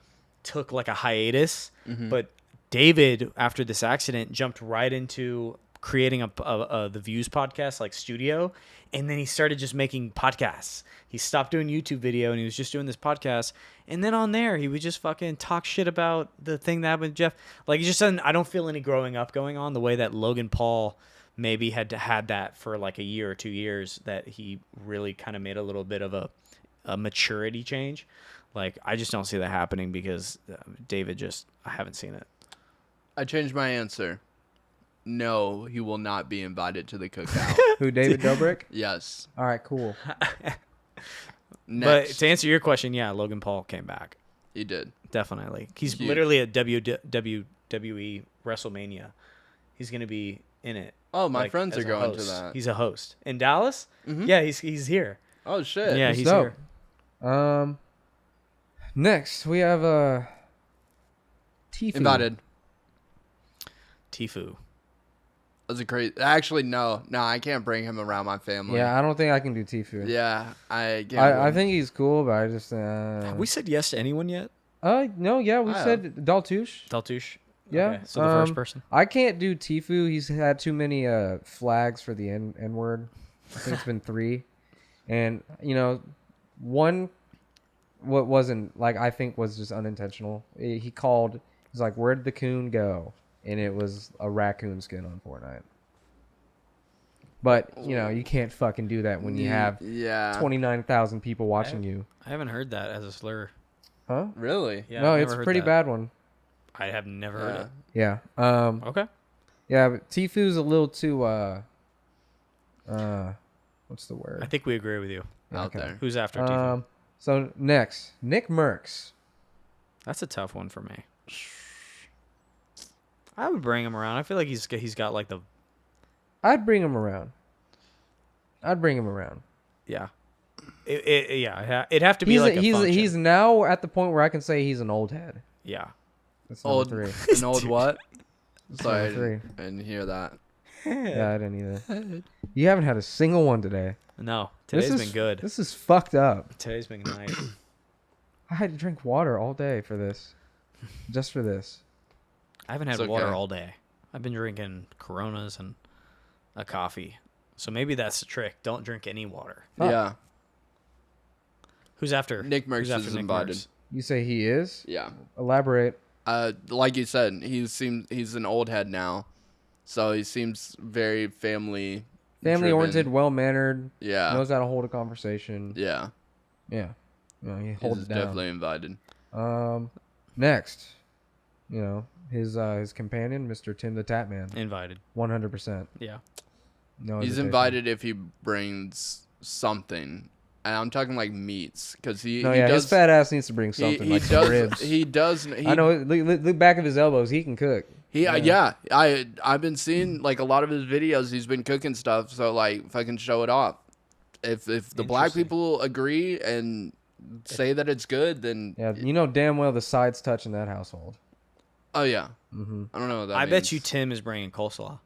Speaker 1: took like a hiatus, but David, after this accident, jumped right into creating the Views podcast, like studio, and then he started just making podcasts. He stopped doing YouTube video, and he was just doing this podcast, and then on there, he would just fucking talk shit about the thing that happened with Jeff. Like, he just doesn't, I don't feel any growing up going on the way that Logan Paul maybe had that for like a year or 2 years, that he really kind of made a little bit of a maturity change. Like, I just don't see that happening because David I haven't seen it.
Speaker 3: I changed my answer. No, he will not be invited to the cookout.
Speaker 2: Who, David Dobrik?
Speaker 3: Yes.
Speaker 2: All right, cool.
Speaker 3: Next.
Speaker 1: But to answer your question, yeah, Logan Paul came back.
Speaker 3: He did.
Speaker 1: Definitely. He's
Speaker 3: Huge.
Speaker 1: literally at WWE WrestleMania. He's going to be in it.
Speaker 3: Oh, my
Speaker 1: like,
Speaker 3: friends
Speaker 1: as
Speaker 3: are
Speaker 1: a
Speaker 3: going to
Speaker 1: host.
Speaker 3: that.
Speaker 1: He's a host. In Dallas?
Speaker 3: Mhm.
Speaker 1: Yeah, he's here.
Speaker 3: Oh, shit.
Speaker 1: Yeah,
Speaker 2: That's
Speaker 1: he's
Speaker 2: dope.
Speaker 1: here.
Speaker 2: Next we have Tifu.
Speaker 3: Invited.
Speaker 1: Tifu.
Speaker 3: That's a crazy. Actually, no, I can't bring him around my family.
Speaker 2: Yeah, I don't think I can do Tifu.
Speaker 3: Yeah, I can't.
Speaker 2: I think he's cool, but I just
Speaker 1: Have we said yes to anyone yet?
Speaker 2: no, yeah, we
Speaker 3: I
Speaker 2: said Daltouche.
Speaker 1: Daltouche?
Speaker 2: Yeah.
Speaker 1: Okay, so the first person.
Speaker 2: I can't do Tifu. He's had too many flags for the N word. I think it's been 3. And one what wasn't like, I think was just unintentional. He's like, "Where'd the coon go?" And it was a raccoon skin on Fortnite. But you can't fucking do that when you have 29,000 people watching you.
Speaker 1: I haven't heard that as a slur.
Speaker 2: Huh?
Speaker 3: Really?
Speaker 1: Yeah,
Speaker 2: No,
Speaker 1: I've
Speaker 2: it's a
Speaker 1: never heard
Speaker 2: pretty
Speaker 1: that.
Speaker 2: bad one.
Speaker 1: I have never heard it.
Speaker 2: Yeah.
Speaker 1: Okay.
Speaker 2: Yeah, but Tifu's a little too what's the word?
Speaker 1: I think we agree with you.
Speaker 3: Out
Speaker 2: Okay.
Speaker 3: there.
Speaker 1: Who's after Tifu?
Speaker 2: So next, Nick Merckx.
Speaker 1: That's a tough one for me. I would bring him around. I feel like he's got like the
Speaker 2: I'd bring him around.
Speaker 1: yeah. It'd have to be like a function.
Speaker 2: He's now at the point where I can say he's an old head.
Speaker 1: Yeah.
Speaker 2: That's
Speaker 3: Old,
Speaker 2: number 3.
Speaker 3: an old what? Sorry,
Speaker 2: Number
Speaker 3: I didn't hear that.
Speaker 2: Yeah, I didn't either. You haven't had a single one today.
Speaker 1: No, today's
Speaker 2: This
Speaker 1: been
Speaker 2: is-
Speaker 1: good.
Speaker 2: This is fucked up.
Speaker 1: Today's been nice.
Speaker 2: I had to drink water all day for this. Just for this.
Speaker 1: I haven't had
Speaker 3: It's
Speaker 1: water
Speaker 3: okay.
Speaker 1: all day. I've been drinking Coronas and a coffee. So maybe that's the trick. Don't drink any water.
Speaker 2: Fuck.
Speaker 3: Yeah.
Speaker 1: Who's after?
Speaker 3: Nick Merckx
Speaker 1: Who's after
Speaker 3: is
Speaker 1: Nick
Speaker 3: invited.
Speaker 1: Merckx?
Speaker 2: You say he is?
Speaker 3: Yeah.
Speaker 2: Elaborate.
Speaker 3: Like you said, he's an old head now, so he seems very family
Speaker 2: Family-oriented, well-mannered.
Speaker 3: Yeah.
Speaker 2: Knows how to hold a conversation.
Speaker 3: Yeah.
Speaker 2: Yeah. He holds
Speaker 3: He's
Speaker 2: it down.
Speaker 3: definitely invited.
Speaker 2: Next, his companion, Mr. TimTheTatMan,
Speaker 1: Invited.
Speaker 2: 100%.
Speaker 1: Yeah.
Speaker 2: No,
Speaker 3: He's
Speaker 2: hesitation.
Speaker 3: invited if he brings something. And I'm talking like meats, because he
Speaker 2: No, yeah,
Speaker 3: does.
Speaker 2: his fat ass needs to bring something
Speaker 3: he
Speaker 2: like some
Speaker 3: does.
Speaker 2: ribs.
Speaker 3: He does. He,
Speaker 2: I know. Look back of his elbows. He can cook.
Speaker 3: I've been seeing like a lot of his videos. He's been cooking stuff, so like fucking show it off. If the black
Speaker 1: Interesting.
Speaker 3: people agree and say that it's good, then
Speaker 2: Yeah, you know damn well the sides touch in that household.
Speaker 3: oh yeah.
Speaker 2: Mm-hmm.
Speaker 3: I don't know what that
Speaker 1: I
Speaker 3: means.
Speaker 1: bet you Tim is bringing coleslaw.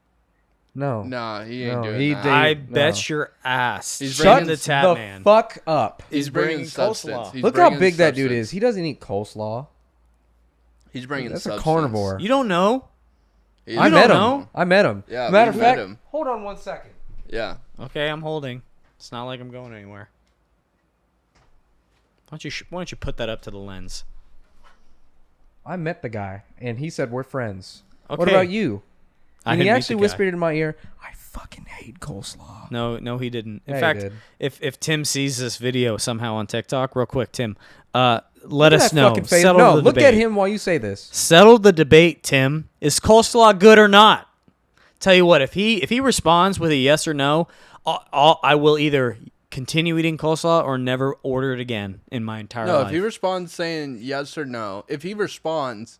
Speaker 2: No.
Speaker 3: No, he ain't
Speaker 2: No,
Speaker 3: doing
Speaker 2: he
Speaker 3: that.
Speaker 2: did-
Speaker 1: I
Speaker 2: no.
Speaker 1: bet your ass.
Speaker 3: He's
Speaker 2: Shut
Speaker 3: bringing
Speaker 1: the
Speaker 2: the
Speaker 1: Tatman.
Speaker 2: fuck up.
Speaker 3: He's bringing
Speaker 1: coleslaw.
Speaker 3: substance. He's
Speaker 2: Look how
Speaker 3: bringing
Speaker 2: big that dude
Speaker 3: substance.
Speaker 2: is. He doesn't eat coleslaw.
Speaker 3: He's bringing
Speaker 2: That's
Speaker 3: substance.
Speaker 2: a carnivore.
Speaker 1: You don't know?
Speaker 3: He's-
Speaker 2: I met him.
Speaker 1: don't know?
Speaker 2: I met him.
Speaker 3: Yeah,
Speaker 2: Matter
Speaker 3: we
Speaker 2: of
Speaker 3: met
Speaker 2: fact,
Speaker 3: him.
Speaker 2: hold on 1 second.
Speaker 3: Yeah.
Speaker 1: Okay, I'm holding. It's not like I'm going anywhere. Why don't you put that up to the lens?
Speaker 2: I met the guy, and he said we're friends. What
Speaker 1: Okay.
Speaker 2: about you?
Speaker 1: I
Speaker 2: And he
Speaker 1: didn't meet
Speaker 2: actually
Speaker 1: the guy.
Speaker 2: whispered in my ear, "I fucking hate coleslaw."
Speaker 1: No, he didn't. In
Speaker 2: Yeah, he
Speaker 1: fact,
Speaker 2: did.
Speaker 1: if Tim sees this video somehow on TikTok, real quick, Tim, let
Speaker 2: Look at
Speaker 1: us
Speaker 2: that
Speaker 1: know.
Speaker 2: fucking face.
Speaker 1: Settle
Speaker 2: No,
Speaker 1: the
Speaker 2: look
Speaker 1: debate.
Speaker 2: at him while you say this.
Speaker 1: Settle the debate, Tim. Is coleslaw good or not? Tell you what, if he responds with a yes or no, I will either continue eating coleslaw or never order it again in my entire
Speaker 3: No,
Speaker 1: life.
Speaker 3: if he responds saying yes or no, if he responds,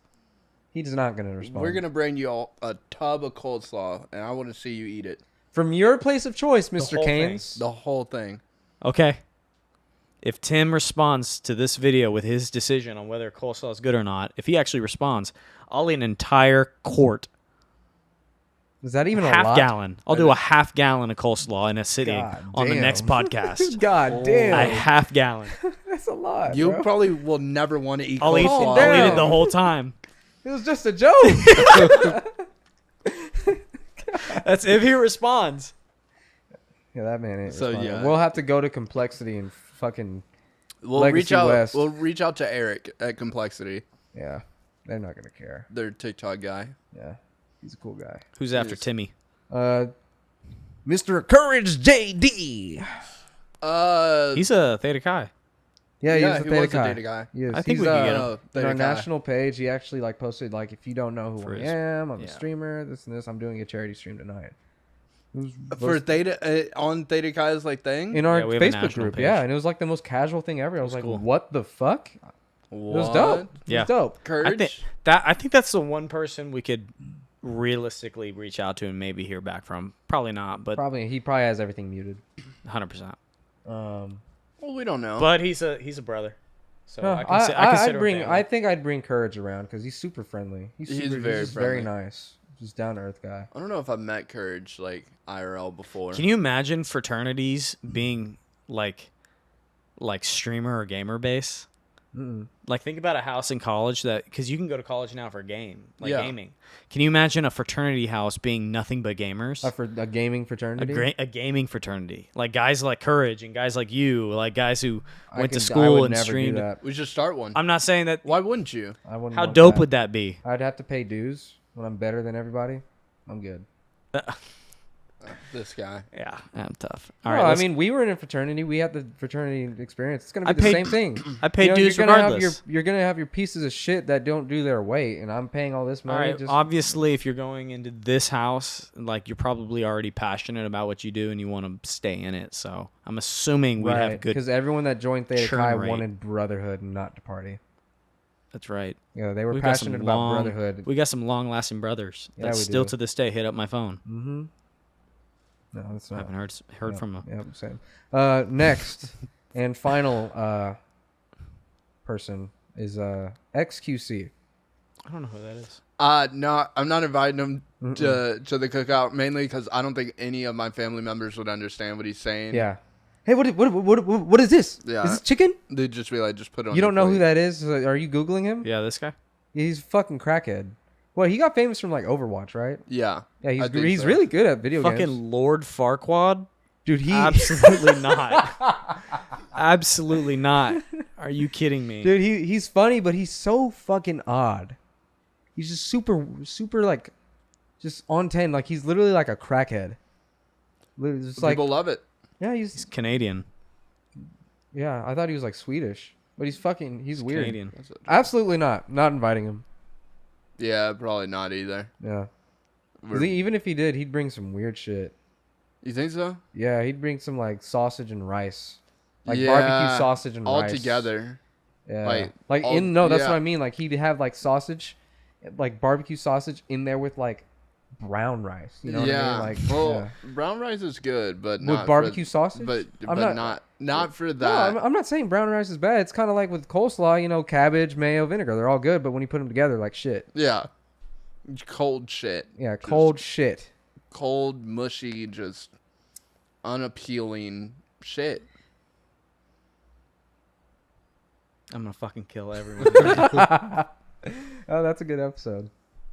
Speaker 2: He's not going to respond.
Speaker 3: we're gonna bring you a tub of coleslaw, and I want to see you eat it,
Speaker 2: From your place of choice, Mr.
Speaker 1: whole thing.
Speaker 2: Keynes.
Speaker 3: the whole thing.
Speaker 1: Okay. if Tim responds to this video with his decision on whether coleslaw is good or not, if he actually responds, I'll eat an entire quart.
Speaker 2: Is that even a
Speaker 1: half
Speaker 2: lot?
Speaker 1: gallon. I'll do a half gallon of coleslaw in a sitting on the next podcast.
Speaker 2: God damn.
Speaker 1: A half gallon.
Speaker 2: That's a lot,
Speaker 3: You
Speaker 2: bro.
Speaker 3: probably will never want to eat
Speaker 1: I'll eat
Speaker 3: coleslaw.
Speaker 1: it the whole time.
Speaker 2: It was just a joke.
Speaker 1: That's if he responds.
Speaker 2: Yeah, that man ain't
Speaker 3: So,
Speaker 2: responding.
Speaker 3: yeah.
Speaker 2: We'll have to go to Complexity and fucking...
Speaker 3: We'll
Speaker 2: Legacy
Speaker 3: reach out.
Speaker 2: West.
Speaker 3: We'll reach out to Eric at Complexity,
Speaker 2: Yeah, they're not going to care.
Speaker 3: their TikTok guy.
Speaker 2: Yeah, he's a cool guy.
Speaker 1: Who's after Timmy?
Speaker 2: Mr. Courage JD.
Speaker 1: He's a Theta Chi.
Speaker 2: Yeah,
Speaker 3: Yeah,
Speaker 2: he's
Speaker 3: he
Speaker 2: a Theta
Speaker 3: was a
Speaker 2: Chi.
Speaker 3: Theta Chi.
Speaker 2: He is.
Speaker 1: I think
Speaker 2: He's,
Speaker 1: we can get him.
Speaker 2: on
Speaker 3: Theta
Speaker 2: our
Speaker 3: Chi.
Speaker 2: national page, he actually like posted like, if you don't know who
Speaker 1: For
Speaker 2: I
Speaker 1: his-
Speaker 2: am, I'm
Speaker 1: yeah.
Speaker 2: a streamer. This and this. I'm doing a charity stream tonight. It was
Speaker 3: For Theta on Theta Chi's like thing.
Speaker 2: in our
Speaker 1: Yeah, we have a
Speaker 2: Facebook
Speaker 1: national
Speaker 2: group,
Speaker 1: page.
Speaker 2: yeah, and it was like the most casual thing ever. I was like,
Speaker 1: cool.
Speaker 2: what the fuck? It
Speaker 3: What?
Speaker 2: was dope. It
Speaker 1: Yeah.
Speaker 2: was dope.
Speaker 3: Courage.
Speaker 1: I think that's the one person we could realistically reach out to and maybe hear back from. Probably not, but
Speaker 2: He probably has everything muted.
Speaker 1: 100%.
Speaker 3: Well, we don't know.
Speaker 1: But he's a brother, so
Speaker 2: No,
Speaker 1: I consider him family.
Speaker 2: I think I'd bring Courage around because he's super friendly. He's
Speaker 3: very
Speaker 2: just very
Speaker 3: friendly.
Speaker 2: nice. Just down to earth guy.
Speaker 3: I don't know if I've met Courage like IRL before.
Speaker 1: Can you imagine fraternities being like streamer or gamer base? Like, think about a house in college because you can go to college now for gaming. Can you imagine a fraternity house being nothing but gamers?
Speaker 2: For a gaming fraternity.
Speaker 1: A gaming fraternity, like guys like Courage and guys like you, like guys who went to
Speaker 2: I
Speaker 1: school
Speaker 2: would
Speaker 1: and
Speaker 2: never do
Speaker 1: streamed.
Speaker 2: that.
Speaker 3: We should start one.
Speaker 1: I'm not saying that.
Speaker 3: Why wouldn't you?
Speaker 2: I wouldn't
Speaker 1: How
Speaker 2: want
Speaker 1: dope
Speaker 2: that.
Speaker 1: would that be?
Speaker 2: I'd have to pay dues when I'm better than everybody. I'm good.
Speaker 3: This guy.
Speaker 1: Yeah, I'm tough.
Speaker 2: No,
Speaker 1: All right,
Speaker 2: I
Speaker 1: let's-
Speaker 2: mean, we were in a fraternity. We had the fraternity experience. It's gonna
Speaker 1: I
Speaker 2: be the
Speaker 1: paid-
Speaker 2: same thing.
Speaker 1: I paid dues
Speaker 2: you're gonna
Speaker 1: regardless.
Speaker 2: you're gonna have your pieces of shit that don't do their weight, and I'm paying all this
Speaker 1: All
Speaker 2: money.
Speaker 1: right.
Speaker 2: just
Speaker 1: Obviously, if you're going into this house, like you're probably already passionate about what you do and you want to stay in it. So I'm assuming we'd have good.
Speaker 2: because everyone that joined Theta
Speaker 1: churn
Speaker 2: Chi
Speaker 1: rate.
Speaker 2: wanted brotherhood and not to party.
Speaker 1: That's right.
Speaker 2: Yeah, they were
Speaker 1: We've got some
Speaker 2: passionate about
Speaker 1: long-
Speaker 2: brotherhood.
Speaker 1: We got some long-lasting brothers
Speaker 2: Yeah,
Speaker 1: that
Speaker 2: we
Speaker 1: still
Speaker 2: do.
Speaker 1: to this day hit up my phone.
Speaker 2: No, that's
Speaker 1: I
Speaker 2: not.
Speaker 1: haven't heard from them.
Speaker 2: Yeah, same. Next and final person is XQC.
Speaker 1: I don't know who that is.
Speaker 3: No, I'm not inviting him to the cookout mainly because I don't think any of my family members would understand what he's saying.
Speaker 2: Yeah. Hey, what is this?
Speaker 3: Yeah.
Speaker 2: Is this chicken?
Speaker 3: They'd just be like, just put it on.
Speaker 2: You don't
Speaker 3: your
Speaker 2: know who
Speaker 3: plate.
Speaker 2: that is? Are you googling him?
Speaker 1: Yeah, this guy.
Speaker 2: He's a fucking crackhead. Well, he got famous from like Overwatch, right?
Speaker 3: Yeah.
Speaker 2: Yeah,
Speaker 3: I think
Speaker 2: he's
Speaker 3: so.
Speaker 2: really good at video
Speaker 1: Fucking
Speaker 2: games.
Speaker 1: Lord Farquaad.
Speaker 2: Dude, he
Speaker 1: Absolutely not. Absolutely not. Are you kidding me?
Speaker 2: Dude, he's funny, but he's so fucking odd. He's just super like just on 10. Like he's literally like a crackhead. Literally just like
Speaker 3: People love it.
Speaker 2: yeah,
Speaker 1: He's Canadian.
Speaker 2: yeah. I thought he was like Swedish, but he's weird.
Speaker 1: Canadian.
Speaker 2: Absolutely not inviting him.
Speaker 3: Yeah, probably not either.
Speaker 2: Yeah. 'Cause even if he did, he'd bring some weird shit.
Speaker 3: You think so?
Speaker 2: Yeah, he'd bring some like sausage and rice, like
Speaker 3: Yeah,
Speaker 2: barbecue sausage and
Speaker 3: all
Speaker 2: rice
Speaker 3: together.
Speaker 2: Yeah,
Speaker 3: Like, all-
Speaker 2: that's
Speaker 3: yeah.
Speaker 2: what I mean. Like he'd have like sausage, like barbecue sausage in there with like brown rice. You know
Speaker 3: Yeah.
Speaker 2: what I mean? Like
Speaker 3: well, brown rice is good, but
Speaker 2: with
Speaker 3: not
Speaker 2: barbecue
Speaker 3: for,
Speaker 2: sausage.
Speaker 3: But
Speaker 2: I'm
Speaker 3: not for
Speaker 2: No,
Speaker 3: that.
Speaker 2: I'm not saying brown rice is bad. It's kind of like with coleslaw. You know, cabbage, mayo, vinegar. They're all good, but when you put them together, like shit.
Speaker 3: Yeah. Cold shit.
Speaker 2: Yeah,
Speaker 3: Just
Speaker 2: cold shit.
Speaker 3: Cold, mushy, just unappealing shit.
Speaker 1: I'm gonna fucking kill everyone.
Speaker 2: Oh, that's a good episode.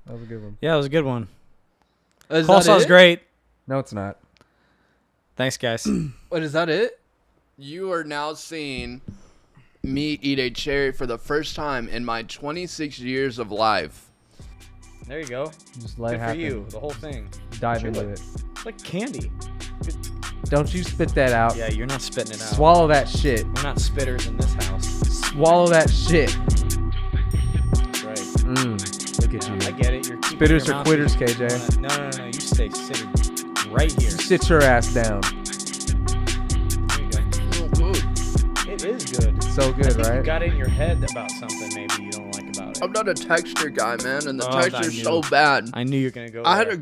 Speaker 2: That was a good one.
Speaker 1: Yeah, it was a good one.
Speaker 3: Is
Speaker 1: Coleslaw's
Speaker 3: it?
Speaker 1: great.
Speaker 2: No, it's not.
Speaker 1: Thanks, guys.
Speaker 3: What, is that it? You are now seeing me eat a cherry for the first time in my 26 years of life.
Speaker 1: There you go.
Speaker 2: Just let it
Speaker 1: Good for
Speaker 2: happen.
Speaker 1: you. The whole thing.
Speaker 2: Dive
Speaker 1: Chew
Speaker 2: into
Speaker 1: it.
Speaker 2: it.
Speaker 1: It's like candy.
Speaker 2: Don't you spit that out.
Speaker 1: Yeah, you're not spitting it out.
Speaker 2: Swallow that shit.
Speaker 1: We're not spitters in this house.
Speaker 2: Swallow that shit.
Speaker 1: That's right.
Speaker 2: Look at you.
Speaker 1: I get it. You're keeping
Speaker 2: Spitters
Speaker 1: your
Speaker 2: are
Speaker 1: mouth-
Speaker 2: quitters, KJ.
Speaker 1: No. You stay sitting right here.
Speaker 2: Sit your ass down.
Speaker 1: There you go.
Speaker 3: Oh, good.
Speaker 1: It is good.
Speaker 2: So good,
Speaker 1: I think
Speaker 2: right?
Speaker 1: you got it in your head about something maybe you don't like about it.
Speaker 3: I'm not a texture guy, man, and the
Speaker 1: Oh, I
Speaker 3: texture's
Speaker 1: knew.
Speaker 3: so bad.
Speaker 1: I knew you were gonna go.
Speaker 3: I had
Speaker 1: there.
Speaker 3: a